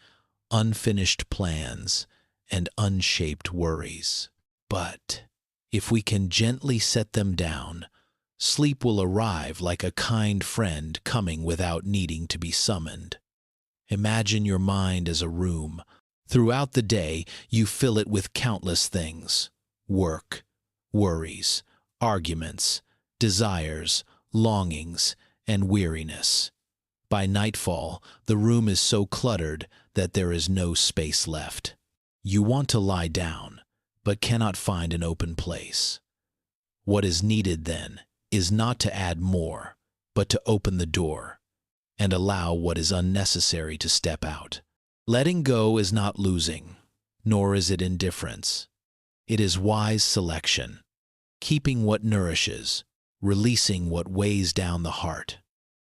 unfinished plans, and unshaped worries. But if we can gently set them down, sleep will arrive like a kind friend coming without needing to be summoned. Imagine your mind as a room. Throughout the day, you fill it with countless things: work, worries, arguments, desires, longings, and weariness. By nightfall, the room is so cluttered that there is no space left. You want to lie down, but cannot find an open place. What is needed then is not to add more, but to open the door and allow what is unnecessary to step out. Letting go is not losing, nor is it indifference. It is wise selection, keeping what nourishes, releasing what weighs down the heart.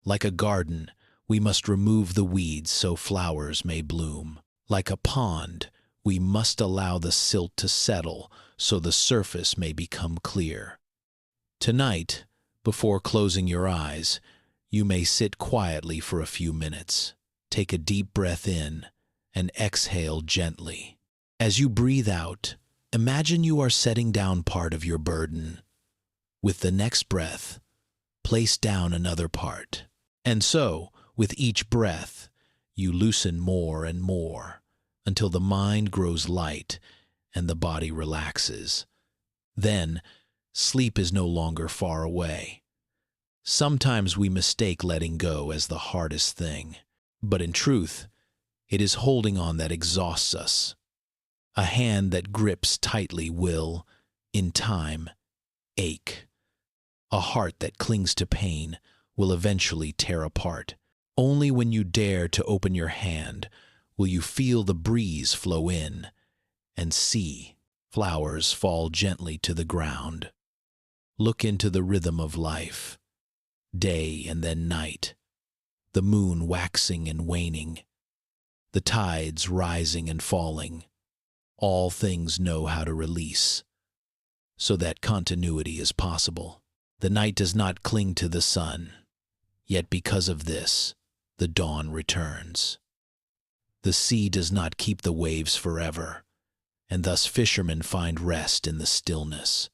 Like a garden, we must remove the weeds so flowers may bloom. Like a pond, we must allow the silt to settle so the surface may become clear. Tonight, before closing your eyes, you may sit quietly for a few minutes. Take a deep breath in and exhale gently. As you breathe out, imagine you are setting down part of your burden. With the next breath, place down another part. And so, with each breath, you loosen more and more until the mind grows light and the body relaxes. Then, sleep is no longer far away. Sometimes we mistake letting go as the hardest thing, but in truth, it is holding on that exhausts us. A hand that grips tightly will, in time, ache. A heart that clings to pain will eventually tear apart. Only when you dare to open your hand will you feel the breeze flow in and see flowers fall gently to the ground. Look into the rhythm of life, day and then night, the moon waxing and waning, the tides rising and falling. All things know how to release, so that continuity is possible. The night does not cling to the sun, yet because of this, the dawn returns. The sea does not keep the waves forever, and thus fishermen find rest in the stillness.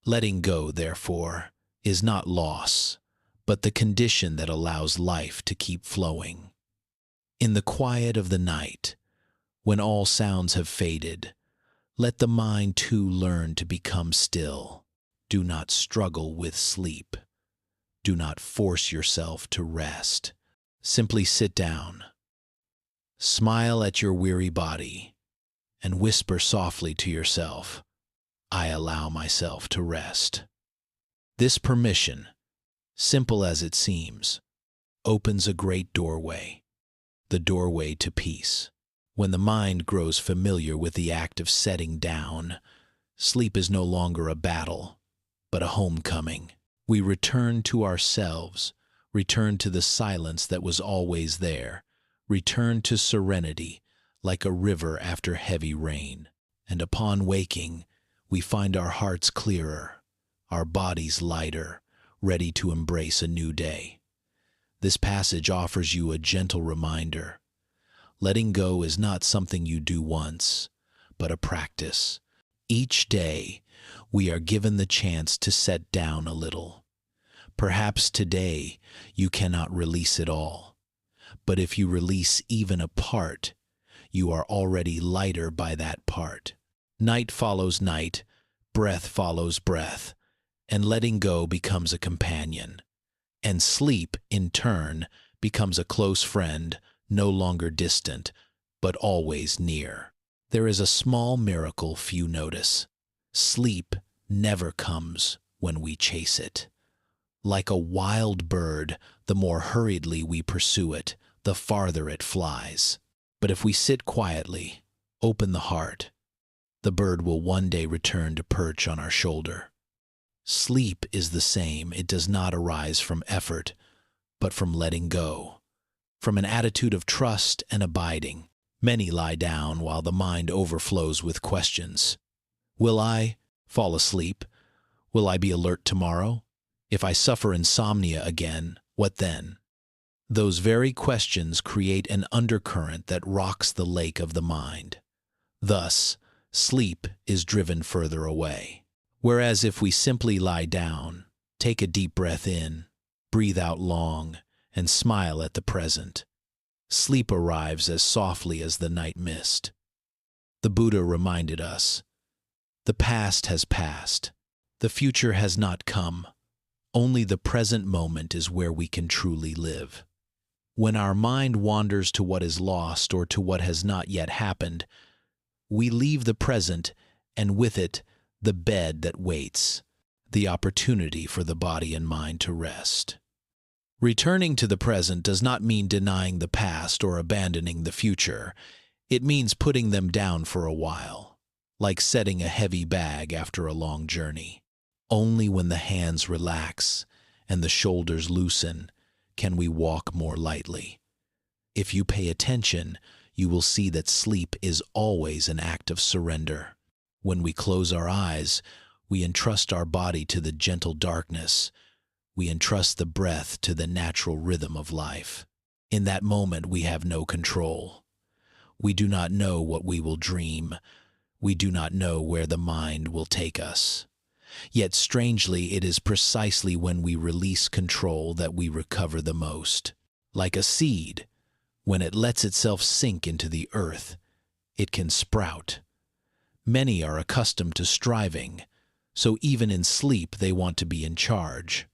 Letting go, therefore, is not loss, but the condition that allows life to keep flowing. In the quiet of the night, when all sounds have faded, let the mind too learn to become still. Do not struggle with sleep. Do not force yourself to rest. Simply sit down. Smile at your weary body and whisper softly to yourself, I allow myself to rest. This permission, simple as it seems, opens a great doorway, the doorway to peace. When the mind grows familiar with the act of setting down, sleep is no longer a battle, but a homecoming. We return to ourselves, return to the silence that was always there, return to serenity like a river after heavy rain. And upon waking, we find our hearts clearer, our bodies lighter, ready to embrace a new day. This passage offers you a gentle reminder. Letting go is not something you do once, but a practice. Each day, we are given the chance to set down a little. Perhaps today, you cannot release it all. But if you release even a part, you are already lighter by that part. Night follows night, breath follows breath, and letting go becomes a companion. And sleep, in turn, becomes a close friend, no longer distant, but always near. There is a small miracle few notice. Sleep never comes when we chase it. Like a wild bird, the more hurriedly we pursue it, the farther it flies. But if we sit quietly, open the heart, the bird will one day return to perch on our shoulder. Sleep is the same. It does not arise from effort, but from letting go, from an attitude of trust and abiding. Many lie down while the mind overflows with questions. Will I fall asleep? Will I be alert tomorrow? If I suffer insomnia again, what then? Those very questions create an undercurrent that rocks the lake of the mind. Thus, sleep is driven further away. Whereas if we simply lie down, take a deep breath in, breathe out long, and smile at the present, sleep arrives as softly as the night mist. The Buddha reminded us, the past has passed, the future has not come, only the present moment is where we can truly live. When our mind wanders to what is lost or to what has not yet happened, we leave the present and with it the bed that waits, the opportunity for the body and mind to rest. Returning to the present does not mean denying the past or abandoning the future. It means putting them down for a while, like setting a heavy bag after a long journey. Only when the hands relax and the shoulders loosen can we walk more lightly. If you pay attention, you will see that sleep is always an act of surrender. When we close our eyes, we entrust our body to the gentle darkness. We entrust the breath to the natural rhythm of life. In that moment, we have no control. We do not know what we will dream. We do not know where the mind will take us. Yet strangely, it is precisely when we release control that we recover the most. Like a seed, when it lets itself sink into the earth, it can sprout. Many are accustomed to striving, so even in sleep they want to be in charge.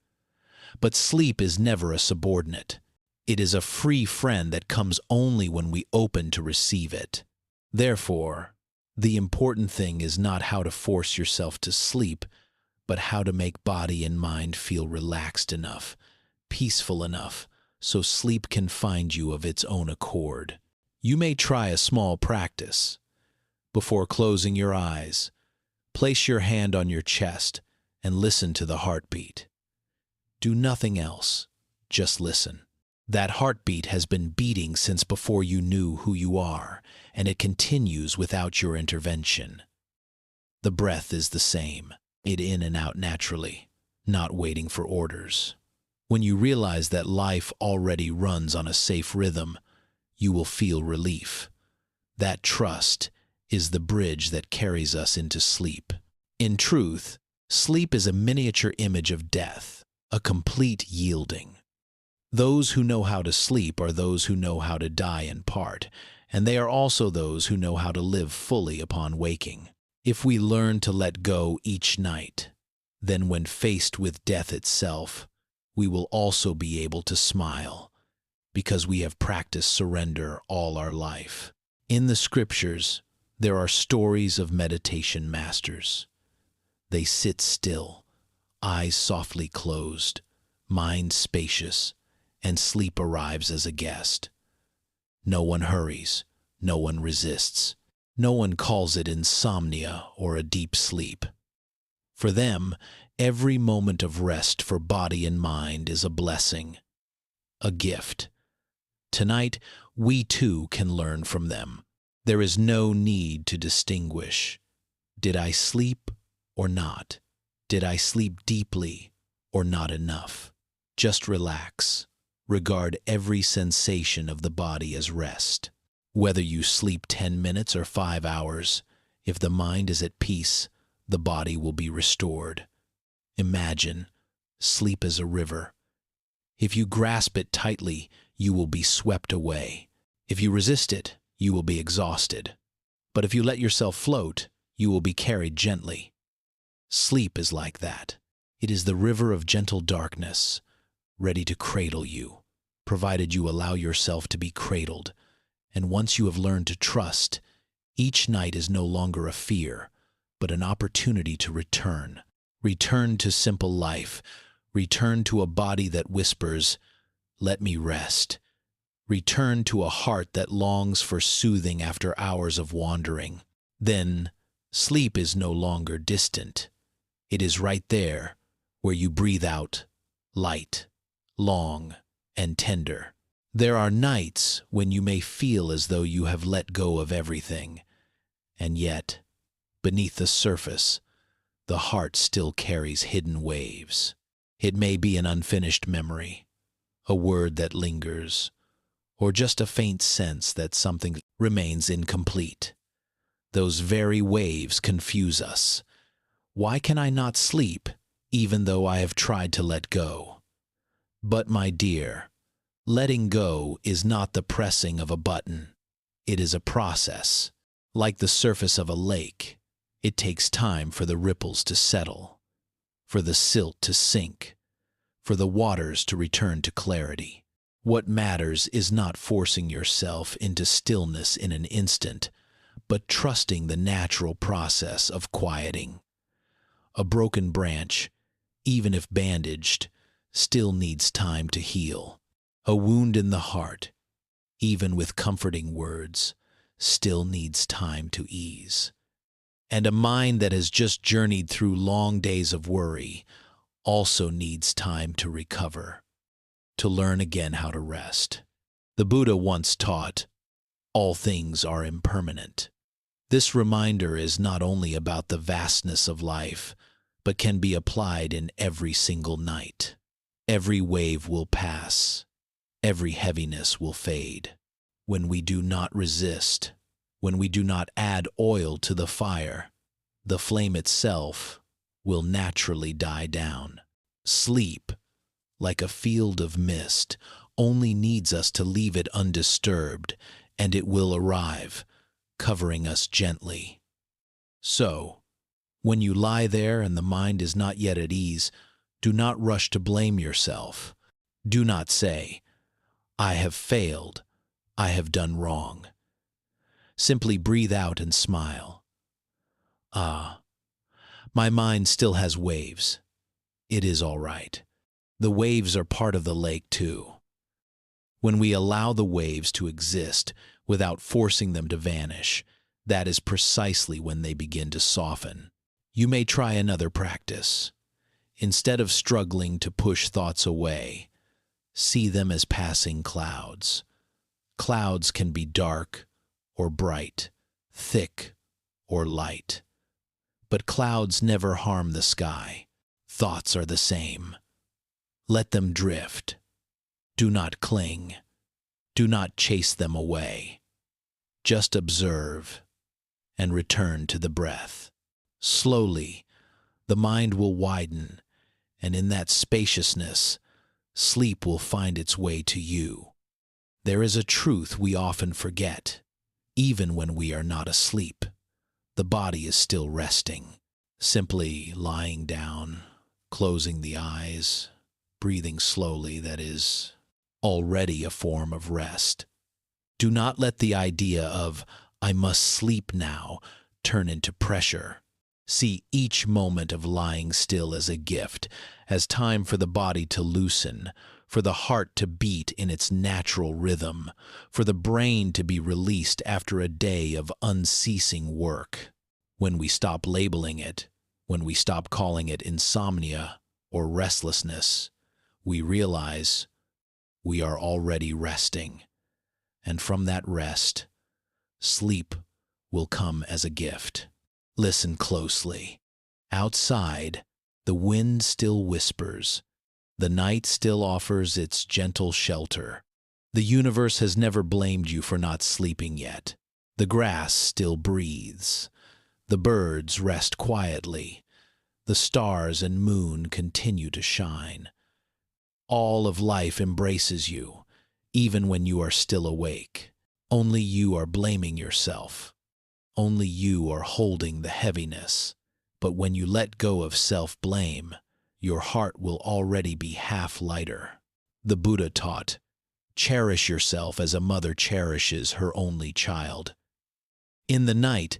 But sleep is never a subordinate. It is a free friend that comes only when we open to receive it. Therefore, the important thing is not how to force yourself to sleep, but how to make body and mind feel relaxed enough, peaceful enough, so sleep can find you of its own accord. You may try a small practice. Before closing your eyes, place your hand on your chest and listen to the heartbeat. Do nothing else, just listen. That heartbeat has been beating since before you knew who you are, and it continues without your intervention. The breath is the same, it in and out naturally, not waiting for orders. When you realize that life already runs on a safe rhythm, you will feel relief. That trust is the bridge that carries us into sleep. In truth, sleep is a miniature image of death, a complete yielding. Those who know how to sleep are those who know how to die in part, and they are also those who know how to live fully upon waking. If we learn to let go each night, then when faced with death itself, we will also be able to smile, because we have practiced surrender all our life. In the scriptures, there are stories of meditation masters. They sit still, eyes softly closed, mind spacious, and sleep arrives as a guest. No one hurries, no one resists, no one calls it insomnia or a deep sleep. For them, every moment of rest for body and mind is a blessing, a gift. Tonight, we too can learn from them. There is no need to distinguish. Did I sleep or not? Did I sleep deeply or not enough? Just relax. Regard every sensation of the body as rest. Whether you sleep 10 minutes or 5 hours, if the mind is at peace, the body will be restored. Imagine, sleep as a river. If you grasp it tightly, you will be swept away. If you resist it, you will be exhausted. But if you let yourself float, you will be carried gently. Sleep is like that. It is the river of gentle darkness, ready to cradle you, provided you allow yourself to be cradled. And once you have learned to trust, each night is no longer a fear, but an opportunity to return. Return to simple life. Return to a body that whispers, "Let me rest." Return to a heart that longs for soothing after hours of wandering. Then, sleep is no longer distant. It is right there, where you breathe out, light, long, and tender. There are nights when you may feel as though you have let go of everything, and yet, beneath the surface, the heart still carries hidden waves. It may be an unfinished memory, a word that lingers, or just a faint sense that something remains incomplete. Those very waves confuse us. Why can I not sleep, even though I have tried to let go? But, my dear, letting go is not the pressing of a button. It is a process. Like the surface of a lake, it takes time for the ripples to settle, for the silt to sink, for the waters to return to clarity. What matters is not forcing yourself into stillness in an instant, but trusting the natural process of quieting. A broken branch, even if bandaged, still needs time to heal. A wound in the heart, even with comforting words, still needs time to ease. And a mind that has just journeyed through long days of worry also needs time to recover, to learn again how to rest. The Buddha once taught, "All things are impermanent." This reminder is not only about the vastness of life, but can be applied in every single night. Every wave will pass. Every heaviness will fade. When we do not resist, when we do not add oil to the fire, the flame itself will naturally die down. Sleep, like a field of mist, only needs us to leave it undisturbed, and it will arrive, covering us gently. So, when you lie there and the mind is not yet at ease, do not rush to blame yourself. Do not say, "I have failed, I have done wrong." Simply breathe out and smile. "Ah, my mind still has waves. It is all right. The waves are part of the lake too." When we allow the waves to exist without forcing them to vanish, that is precisely when they begin to soften. You may try another practice. Instead of struggling to push thoughts away, see them as passing clouds. Clouds can be dark or bright, thick or light. But clouds never harm the sky. Thoughts are the same. Let them drift. Do not cling. Do not chase them away. Just observe and return to the breath. Slowly, the mind will widen, and in that spaciousness, sleep will find its way to you. There is a truth we often forget. Even when we are not asleep, the body is still resting. Simply lying down, closing the eyes, breathing slowly, that is already a form of rest. Do not let the idea of, "I must sleep now," turn into pressure. See each moment of lying still as a gift, as time for the body to loosen, for the heart to beat in its natural rhythm, for the brain to be released after a day of unceasing work. When we stop labeling it, when we stop calling it insomnia or restlessness, we realize we are already resting. And from that rest, sleep will come as a gift. Listen closely. Outside, the wind still whispers. The night still offers its gentle shelter. The universe has never blamed you for not sleeping yet. The grass still breathes. The birds rest quietly. The stars and moon continue to shine. All of life embraces you, even when you are still awake. Only you are blaming yourself. Only you are holding the heaviness. But when you let go of self-blame, your heart will already be half lighter. The Buddha taught, "Cherish yourself as a mother cherishes her only child." In the night,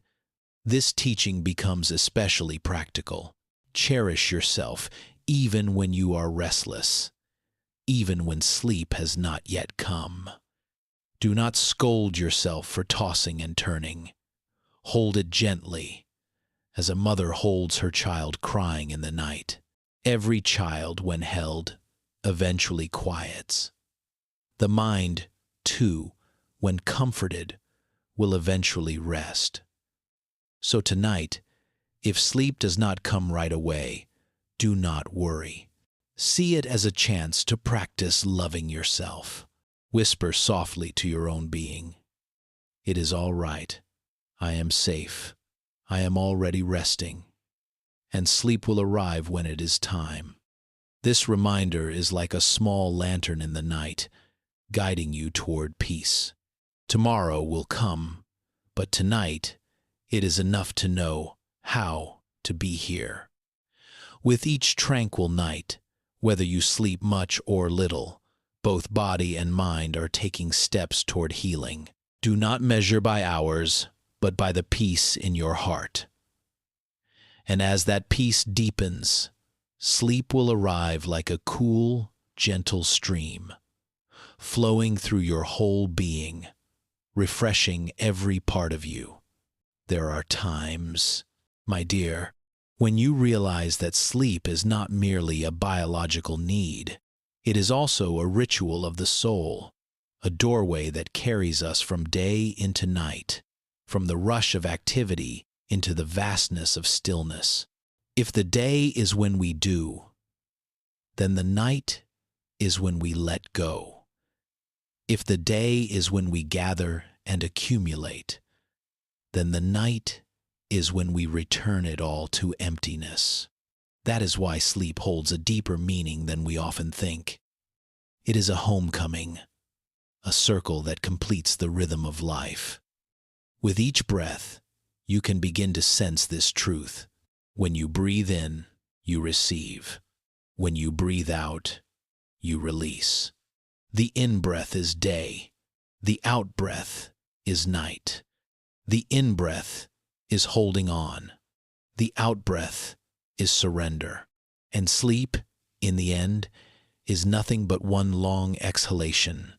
this teaching becomes especially practical. Cherish yourself even when you are restless, even when sleep has not yet come. Do not scold yourself for tossing and turning. Hold it gently, as a mother holds her child crying in the night. Every child, when held, eventually quiets. The mind, too, when comforted, will eventually rest. So tonight, if sleep does not come right away, do not worry. See it as a chance to practice loving yourself. Whisper softly to your own being, "It is all right. I am safe. I am already resting." And sleep will arrive when it is time. This reminder is like a small lantern in the night, guiding you toward peace. Tomorrow will come, but tonight it is enough to know how to be here. With each tranquil night, whether you sleep much or little, both body and mind are taking steps toward healing. Do not measure by hours, but by the peace in your heart. And as that peace deepens, sleep will arrive like a cool, gentle stream, flowing through your whole being, refreshing every part of you. There are times, my dear, when you realize that sleep is not merely a biological need, it is also a ritual of the soul, a doorway that carries us from day into night, from the rush of activity into the vastness of stillness. If the day is when we do, then the night is when we let go. If the day is when we gather and accumulate, then the night is when we return it all to emptiness. That is why sleep holds a deeper meaning than we often think. It is a homecoming, a circle that completes the rhythm of life. With each breath, you can begin to sense this truth. When you breathe in, you receive. When you breathe out, you release. The in-breath is day. The out-breath is night. The in-breath is holding on. The out-breath is surrender. And sleep, in the end, is nothing but one long exhalation,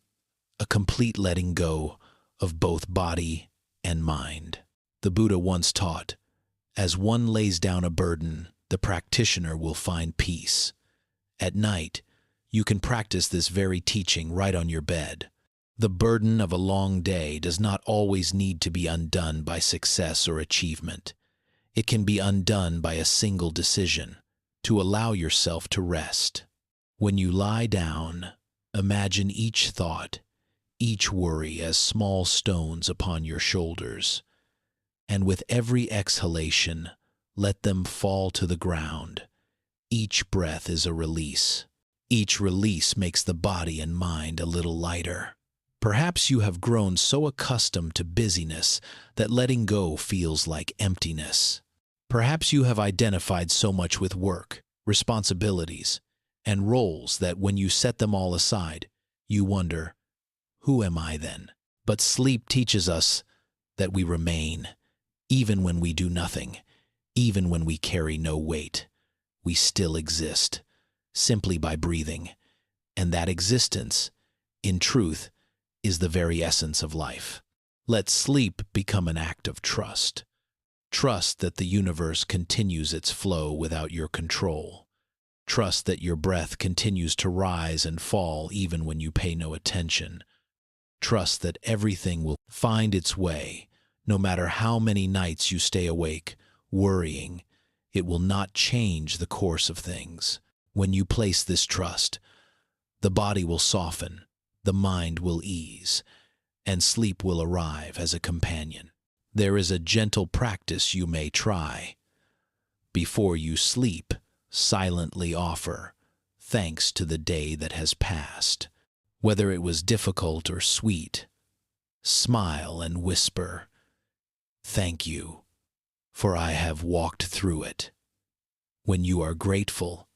a complete letting go of both body and mind. The Buddha once taught, "As one lays down a burden, the practitioner will find peace." At night, you can practice this very teaching right on your bed. The burden of a long day does not always need to be undone by success or achievement. It can be undone by a single decision, to allow yourself to rest. When you lie down, imagine each thought, each worry as small stones upon your shoulders. And with every exhalation, let them fall to the ground. Each breath is a release. Each release makes the body and mind a little lighter. Perhaps you have grown so accustomed to busyness that letting go feels like emptiness. Perhaps you have identified so much with work, responsibilities, and roles that when you set them all aside, You wonder, who am I then? But sleep teaches us that we remain, even when we do nothing, even when we carry no weight. We still exist, simply by breathing, and that existence, in truth, is the very essence of life. Let sleep become an act of trust. Trust that the universe continues its flow without your control. Trust that your breath continues to rise and fall even when you pay no attention. Trust that everything will find its way, no matter how many nights you stay awake, worrying. It will not change the course of things. When you place this trust, the body will soften, the mind will ease, and sleep will arrive as a companion. There is a gentle practice you may try. Before you sleep, silently offer thanks to the day that has passed. Whether it was difficult or sweet, smile and whisper, "Thank you, for I have walked through it." When you are grateful,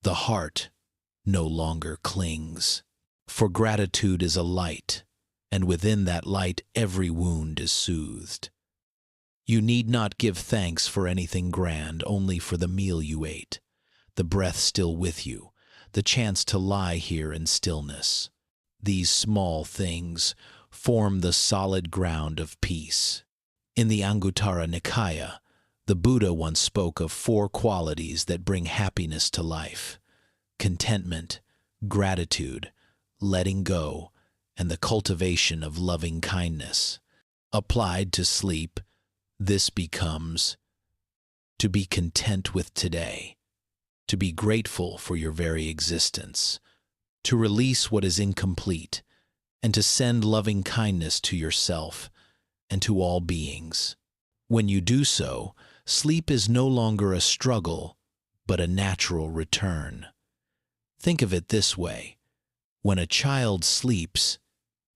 the heart no longer clings. For gratitude is a light, and within that light every wound is soothed. You need not give thanks for anything grand, only for the meal you ate, the breath still with you, the chance to lie here in stillness. These small things form the solid ground of peace. In the Anguttara Nikaya, the Buddha once spoke of 4 qualities that bring happiness to life: contentment, gratitude, letting go, and the cultivation of loving kindness. Applied to sleep, this becomes to be content with today, to be grateful for your very existence, to release what is incomplete, and to send loving kindness to yourself and to all beings. When you do so, sleep is no longer a struggle, but a natural return. Think of it this way: when a child sleeps,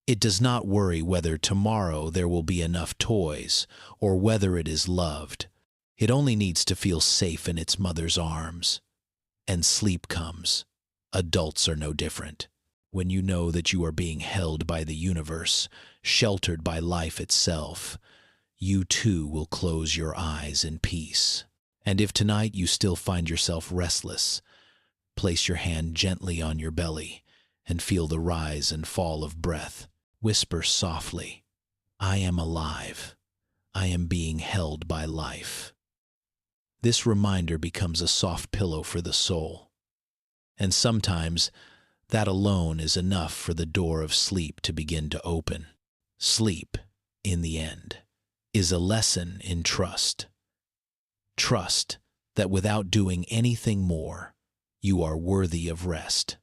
it does not worry whether tomorrow there will be enough toys or whether it is loved. It only needs to feel safe in its mother's arms. And sleep comes. Adults are no different. When you know that you are being held by the universe, sheltered by life itself, you too will close your eyes in peace. And if tonight you still find yourself restless, place your hand gently on your belly and feel the rise and fall of breath. Whisper softly, "I am alive. I am being held by life." This reminder becomes a soft pillow for the soul. And sometimes that alone is enough for the door of sleep to begin to open. Sleep, in the end, is a lesson in trust. Trust that without doing anything more, you are worthy of rest.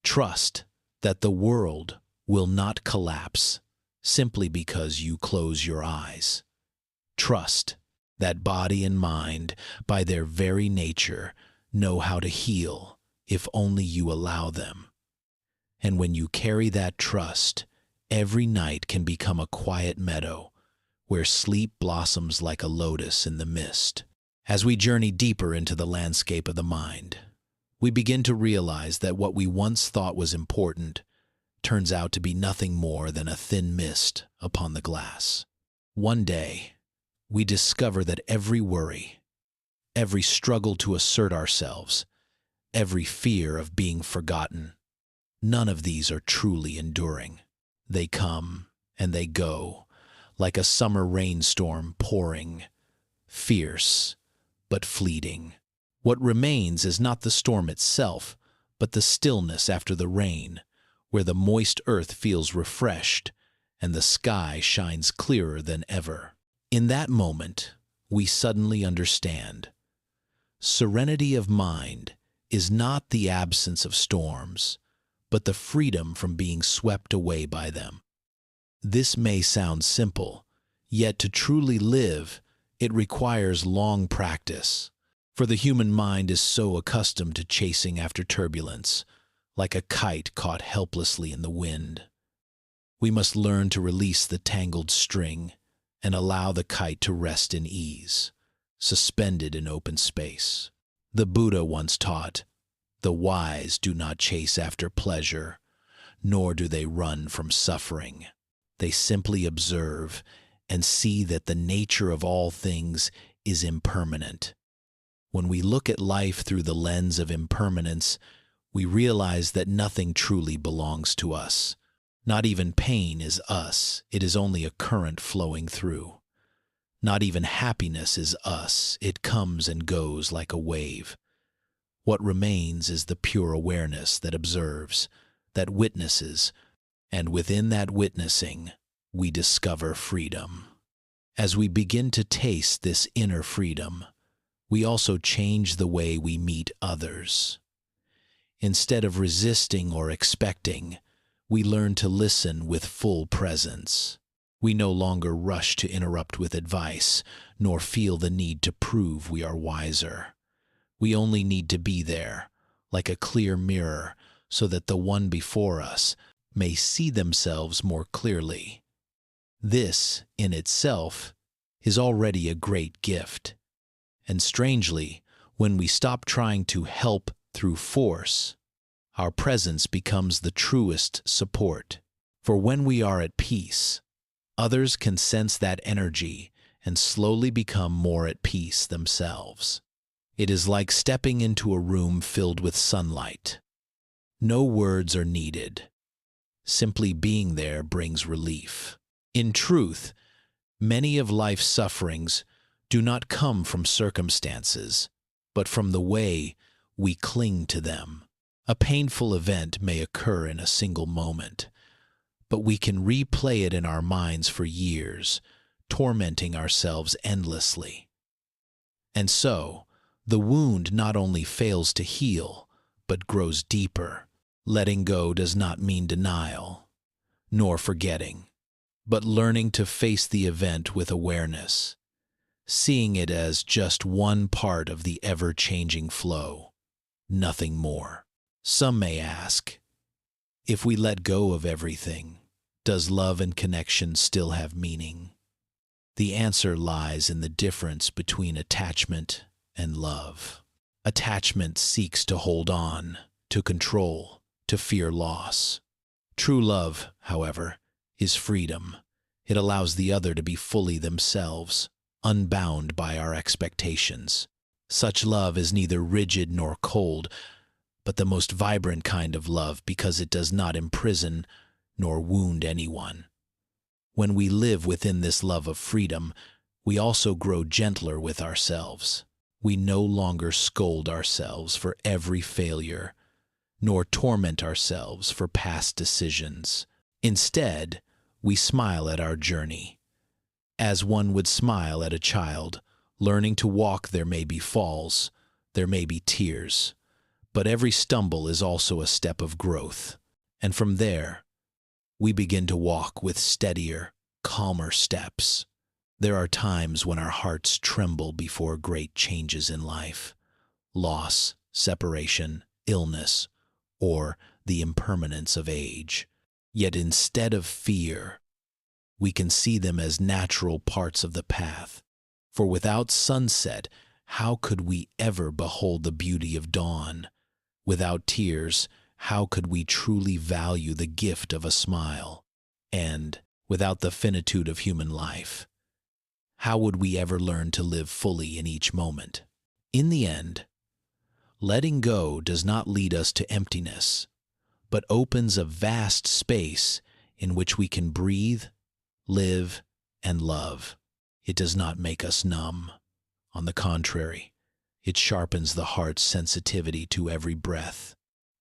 Trust that the world will not collapse simply because you close your eyes. Trust that body and mind, by their very nature, know how to heal if only you allow them. And when you carry that trust, every night can become a quiet meadow where sleep blossoms like a lotus in the mist. As we journey deeper into the landscape of the mind, we begin to realize that what we once thought was important turns out to be nothing more than a thin mist upon the glass. One day, we discover that every worry, every struggle to assert ourselves, every fear of being forgotten, none of these are truly enduring. They come and they go, like a summer rainstorm pouring, fierce but fleeting. What remains is not the storm itself, but the stillness after the rain, where the moist earth feels refreshed and the sky shines clearer than ever. In that moment, we suddenly understand. Serenity of mind is not the absence of storms, but the freedom from being swept away by them. This may sound simple, yet to truly live, it requires long practice. For the human mind is so accustomed to chasing after turbulence, like a kite caught helplessly in the wind. We must learn to release the tangled string and allow the kite to rest in ease, suspended in open space. The Buddha once taught, "The wise do not chase after pleasure, nor do they run from suffering. They simply observe and see that the nature of all things is impermanent. When we look at life through the lens of impermanence, we realize that nothing truly belongs to us. Not even pain is us, it is only a current flowing through. Not even happiness is us, it comes and goes like a wave. What remains is the pure awareness that observes, that witnesses, and within that witnessing, we discover freedom. As we begin to taste this inner freedom, we also change the way we meet others. Instead of resisting or expecting, we learn to listen with full presence. We no longer rush to interrupt with advice, nor feel the need to prove we are wiser. We only need to be there, like a clear mirror, so that the one before us may see themselves more clearly. This, in itself, is already a great gift. And strangely, when we stop trying to help through force, our presence becomes the truest support. For when we are at peace, others can sense that energy and slowly become more at peace themselves. It is like stepping into a room filled with sunlight. No words are needed. Simply being there brings relief. In truth, many of life's sufferings do not come from circumstances, but from the way we cling to them. A painful event may occur in a single moment, but we can replay it in our minds for years, tormenting ourselves endlessly. And so, the wound not only fails to heal, but grows deeper. Letting go does not mean denial, nor forgetting, but learning to face the event with awareness, seeing it as just one part of the ever-changing flow, nothing more. Some may ask, if we let go of everything, does love and connection still have meaning? The answer lies in the difference between attachment and love. Attachment seeks to hold on, to control, to fear loss. True love, however, is freedom. It allows the other to be fully themselves, unbound by our expectations. Such love is neither rigid nor cold, but the most vibrant kind of love because it does not imprison nor wound anyone. When we live within this love of freedom, we also grow gentler with ourselves. We no longer scold ourselves for every failure, nor torment ourselves for past decisions. Instead, we smile at our journey. As one would smile at a child, learning to walk there may be falls, there may be tears, but every stumble is also a step of growth. And from there, we begin to walk with steadier, calmer steps. There are times when our hearts tremble before great changes in life, loss, separation, illness, or the impermanence of age. Yet instead of fear, we can see them as natural parts of the path. For without sunset, how could we ever behold the beauty of dawn? Without tears, how could we truly value the gift of a smile? And, without the finitude of human life, how would we ever learn to live fully in each moment? In the end, letting go does not lead us to emptiness, but opens a vast space in which we can breathe, live, and love. It does not make us numb. On the contrary, it sharpens the heart's sensitivity to every breath,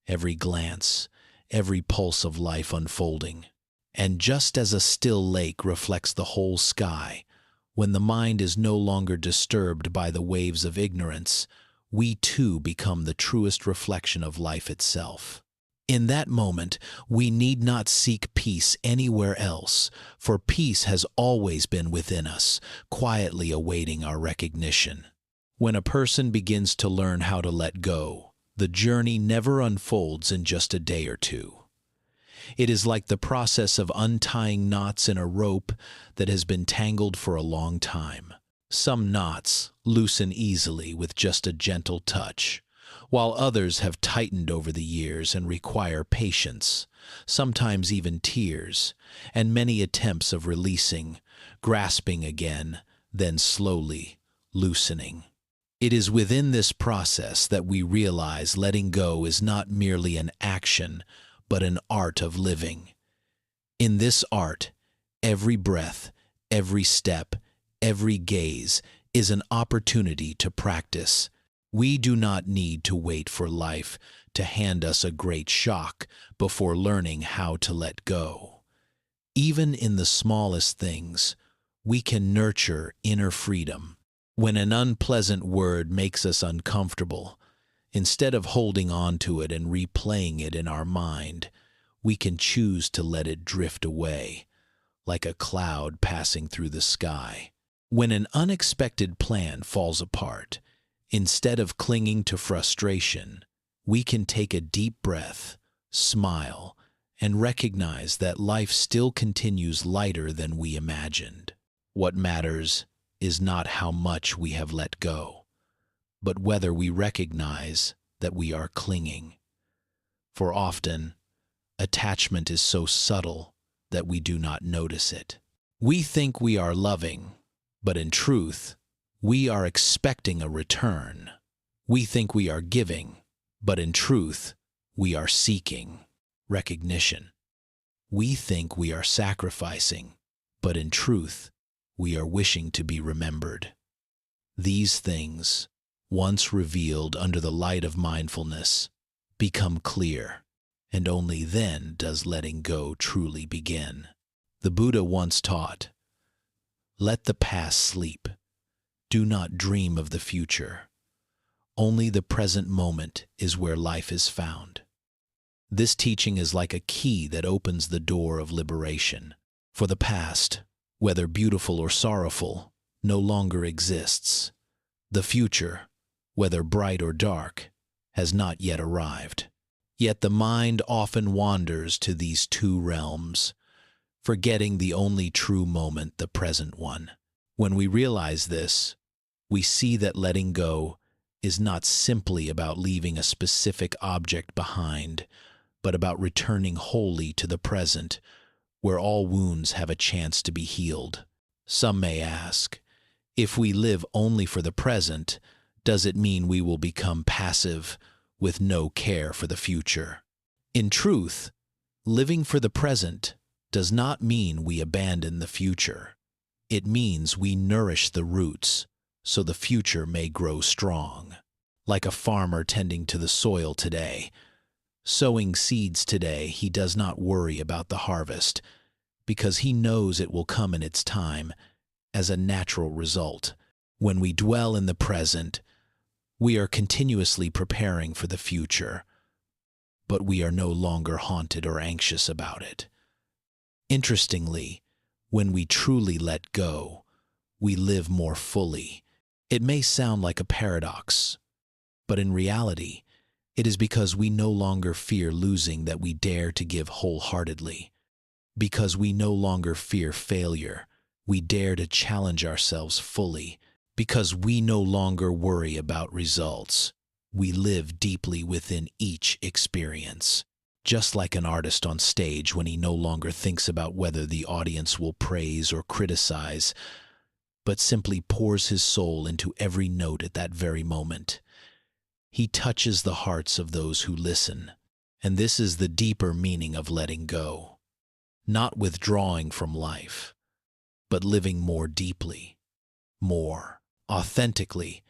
every glance, every pulse of life unfolding. And just as a still lake reflects the whole sky, when the mind is no longer disturbed by the waves of ignorance, we too become the truest reflection of life itself. In that moment, we need not seek peace anywhere else, for peace has always been within us, quietly awaiting our recognition. When a person begins to learn how to let go, the journey never unfolds in just a day or two. It is like the process of untying knots in a rope that has been tangled for a long time. Some knots loosen easily with just a gentle touch, while others have tightened over the years and require patience, sometimes even tears, and many attempts of releasing, grasping again, then slowly loosening. It is within this process that we realize letting go is not merely an action, but an art of living. In this art, every breath, every step, every gaze is an opportunity to practice. We do not need to wait for life to hand us a great shock before learning how to let go. Even in the smallest things, we can nurture inner freedom. When an unpleasant word makes us uncomfortable, instead of holding on to it and replaying it in our mind, we can choose to let it drift away, like a cloud passing through the sky. When an unexpected plan falls apart, instead of clinging to frustration, we can take a deep breath, smile, and recognize that life still continues lighter than we imagined. What matters is not how much we have let go, but whether we recognize that we are clinging. For often, attachment is so subtle that we do not notice it. We think we are loving, but in truth, we are expecting a return. We think we are giving, but in truth, we are seeking recognition. We think we are sacrificing, but in truth, we are wishing to be remembered. These things, once revealed under the light of mindfulness, become clear, and only then does letting go truly begin. The Buddha once taught, "Let the past sleep. Do not dream of the future. Only the present moment is where life is found." This teaching is like a key that opens the door of liberation. For the past, whether beautiful or sorrowful, no longer exists. The future, whether bright or dark, has not yet arrived. Yet the mind often wanders to these two realms, forgetting the only true moment, the present one. When we realize this, we see that letting go is not simply about leaving a specific object behind, but about returning wholly to the present, where all wounds have a chance to be healed. Some may ask, if we live only for the present, does it mean we will become passive, with no care for the future? In truth, living for the present does not mean we abandon the future. It means we nourish the roots so the future may grow strong. Like a farmer tending to the soil today, sowing seeds today, he does not worry about the harvest because he knows it will come in its time as a natural result. When we dwell in the present, we are continuously preparing for the future, but we are no longer haunted or anxious about it. Interestingly, when we truly let go, we live more fully. It may sound like a paradox, but in reality, it is because we no longer fear losing that we dare to give wholeheartedly. Because we no longer fear failure, we dare to challenge ourselves fully. Because we no longer worry about results, we live deeply within each experience. Just like an artist on stage when he no longer thinks about whether the audience will praise or criticize, but simply pours his soul into every note at that very moment. He touches the hearts of those who listen, and this is the deeper meaning of letting go. Not withdrawing from life, but living more deeply, more authentically,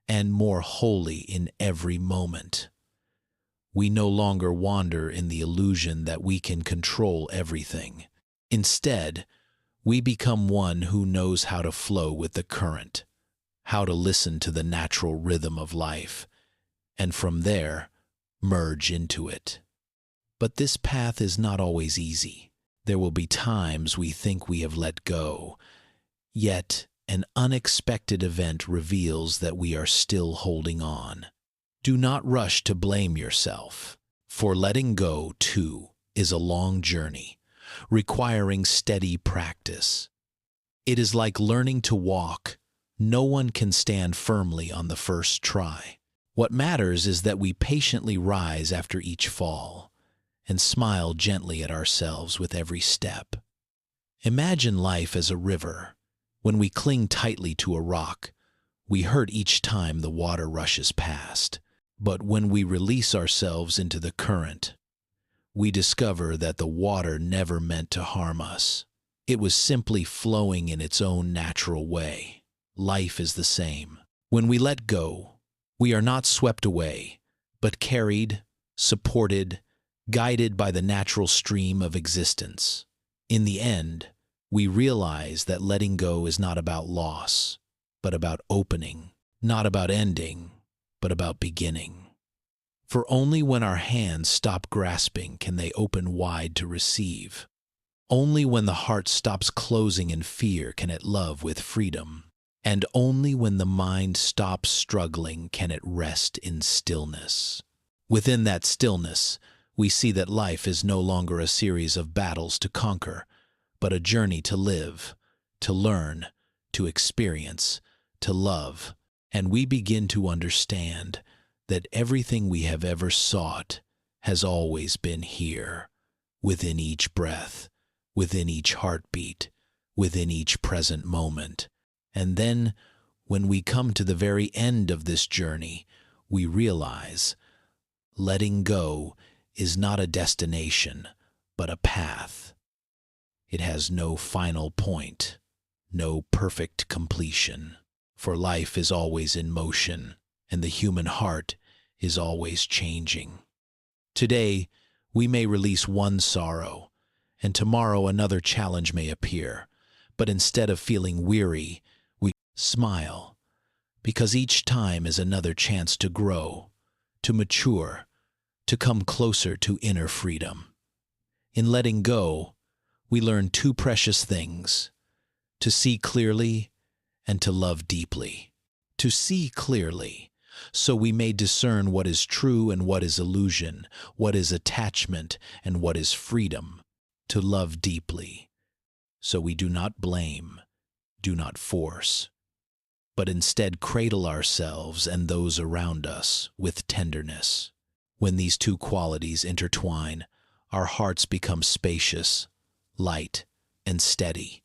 and more wholly in every moment. We no longer wander in the illusion that we can control everything. Instead, we become one who knows how to flow with the current, how to listen to the natural rhythm of life, and from there, merge into it. But this path is not always easy. There will be times we think we have let go, yet an unexpected event reveals that we are still holding on. Do not rush to blame yourself, for letting go, too, is a long journey, requiring steady practice. It is like learning to walk. No one can stand firmly on the first try. What matters is that we patiently rise after each fall and smile gently at ourselves with every step. Imagine life as a river. When we cling tightly to a rock, we hurt each time the water rushes past. But when we release ourselves into the current, we discover that the water never meant to harm us. It was simply flowing in its own natural way. Life is the same. When we let go, we are not swept away, but carried, supported, guided by the natural stream of existence. In the end, we realize that letting go is not about loss, but about opening, not about ending, but about beginning. For only when our hands stop grasping can they open wide to receive. Only when the heart stops closing in fear can it love with freedom. And only when the mind stops struggling can it rest in stillness. Within that stillness, we see that life is no longer a series of battles to conquer, but a journey to live, to learn, to experience, to love. And we begin to understand that everything we have ever sought has always been here, within each breath, within each heartbeat, within each present moment. And then, when we come to the very end of this journey, we realize letting go is not a destination, but a path. It has no final point, no perfect completion, for life is always in motion, and the human heart is always changing. Today, we may release one sorrow, and tomorrow another challenge may appear, but instead of feeling weary, we smile, because each time is another chance to grow, to mature, to come closer to inner freedom. In letting go, we learn two precious things: to see clearly and to love deeply. To see clearly, so we may discern what is true and what is illusion, what is attachment and what is freedom. To love deeply, so we do not blame, do not force, but instead cradle ourselves and those around us with tenderness. When these two qualities intertwine, our hearts become spacious, light, and steady.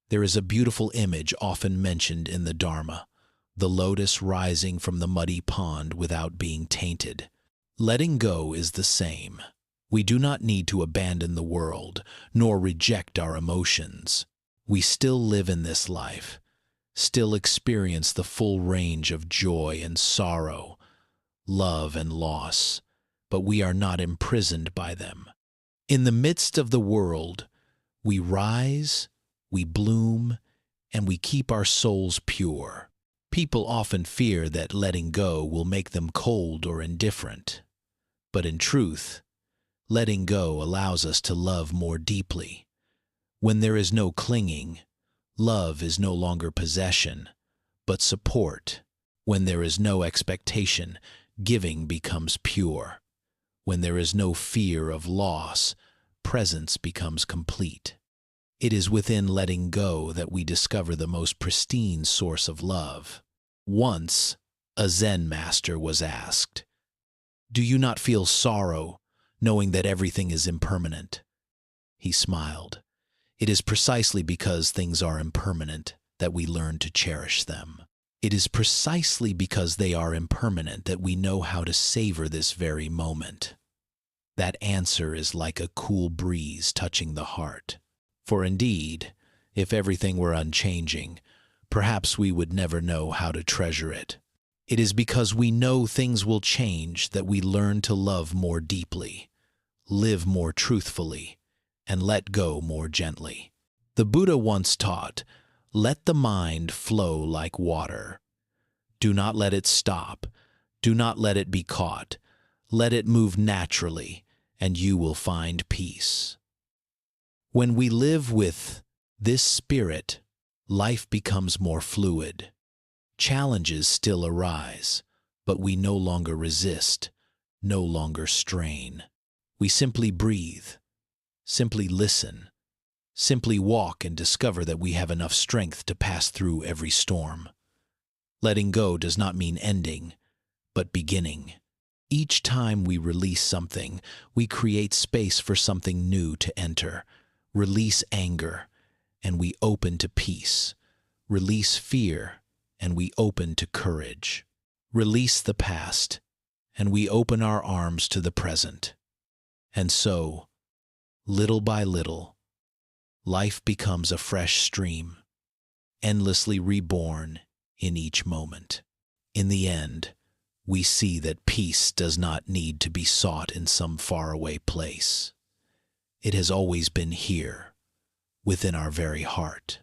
There is a beautiful image often mentioned in the Dharma, the lotus rising from the muddy pond without being tainted. Letting go is the same. We do not need to abandon the world, nor reject our emotions. We still live in this life, still experience the full range of joy and sorrow, love and loss, but we are not imprisoned by them. In the midst of the world, we rise, we bloom, and we keep our souls pure. People often fear that letting go will make them cold or indifferent, but in truth, letting go allows us to love more deeply. When there is no clinging, love is no longer possession, but support. When there is no expectation, giving becomes pure. When there is no fear of loss, presence becomes complete. It is within letting go that we discover the most pristine source of love. Once, a Zen master was asked, "Do you not feel sorrow, knowing that everything is impermanent?" He smiled. "It is precisely because things are impermanent that we learn to cherish them. It is precisely because they are impermanent that we know how to savor this very moment." That answer is like a cool breeze touching the heart. For indeed, if everything were unchanging, perhaps we would never know how to treasure it. It is because we know things will change that we learn to love more deeply, live more truthfully, and let go more gently. The Buddha once taught, "Let the mind flow like water. Do not let it stop. Do not let it be caught. Let it move naturally, and you will find peace." When we live with this spirit, life becomes more fluid. Challenges still arise, but we no longer resist, no longer strain. We simply breathe, simply listen, simply walk and discover that we have enough strength to pass through every storm. Letting go does not mean ending, but beginning. Each time we release something, we create space for something new to enter. Release anger, and we open to peace. Release fear, and we open to courage. Release the past, and we open our arms to the present. And so, little by little, life becomes a fresh stream, endlessly reborn in each moment. In the end, we see that peace does not need to be sought in some faraway place. It has always been here, within our very heart.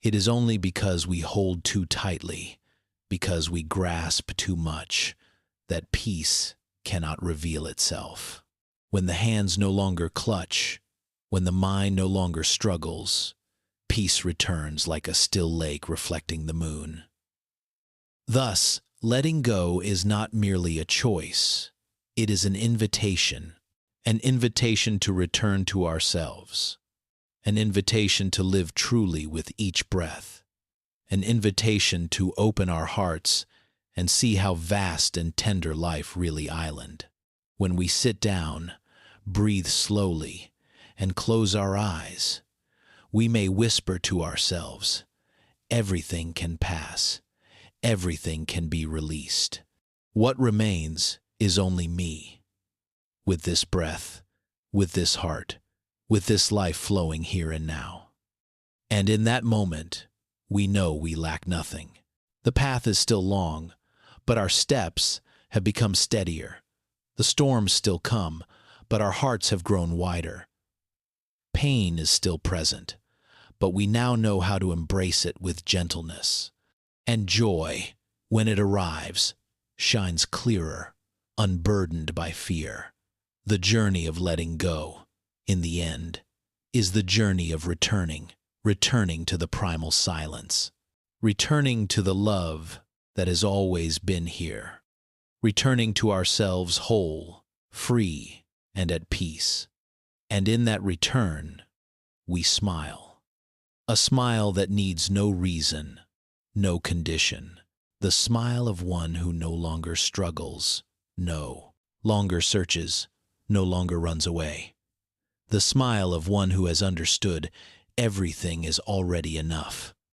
It is only because we hold too tightly, because we grasp too much, that peace cannot reveal itself. When the hands no longer clutch, when the mind no longer struggles, peace returns like a still lake reflecting the moon. Thus, letting go is not merely a choice. It is an invitation to return to ourselves, an invitation to live truly with each breath, an invitation to open our hearts and see how vast and tender life really island. When we sit down, breathe slowly, and close our eyes, we may whisper to ourselves, everything can pass, everything can be released. What remains is only me, with this breath, with this heart, with this life flowing here and now. And in that moment, we know we lack nothing. The path is still long, but our steps have become steadier. The storms still come, but our hearts have grown wider. Pain is still present, but we now know how to embrace it with gentleness. And joy, when it arrives, shines clearer, unburdened by fear. The journey of letting go, in the end, is the journey of returning to the primal silence, returning to the love that has always been here, returning to ourselves whole, free, and at peace. And in that return, we smile. A smile that needs no reason, no condition. The smile of one who no longer struggles, no longer searches, no longer runs away. The smile of one who has understood everything is already enough.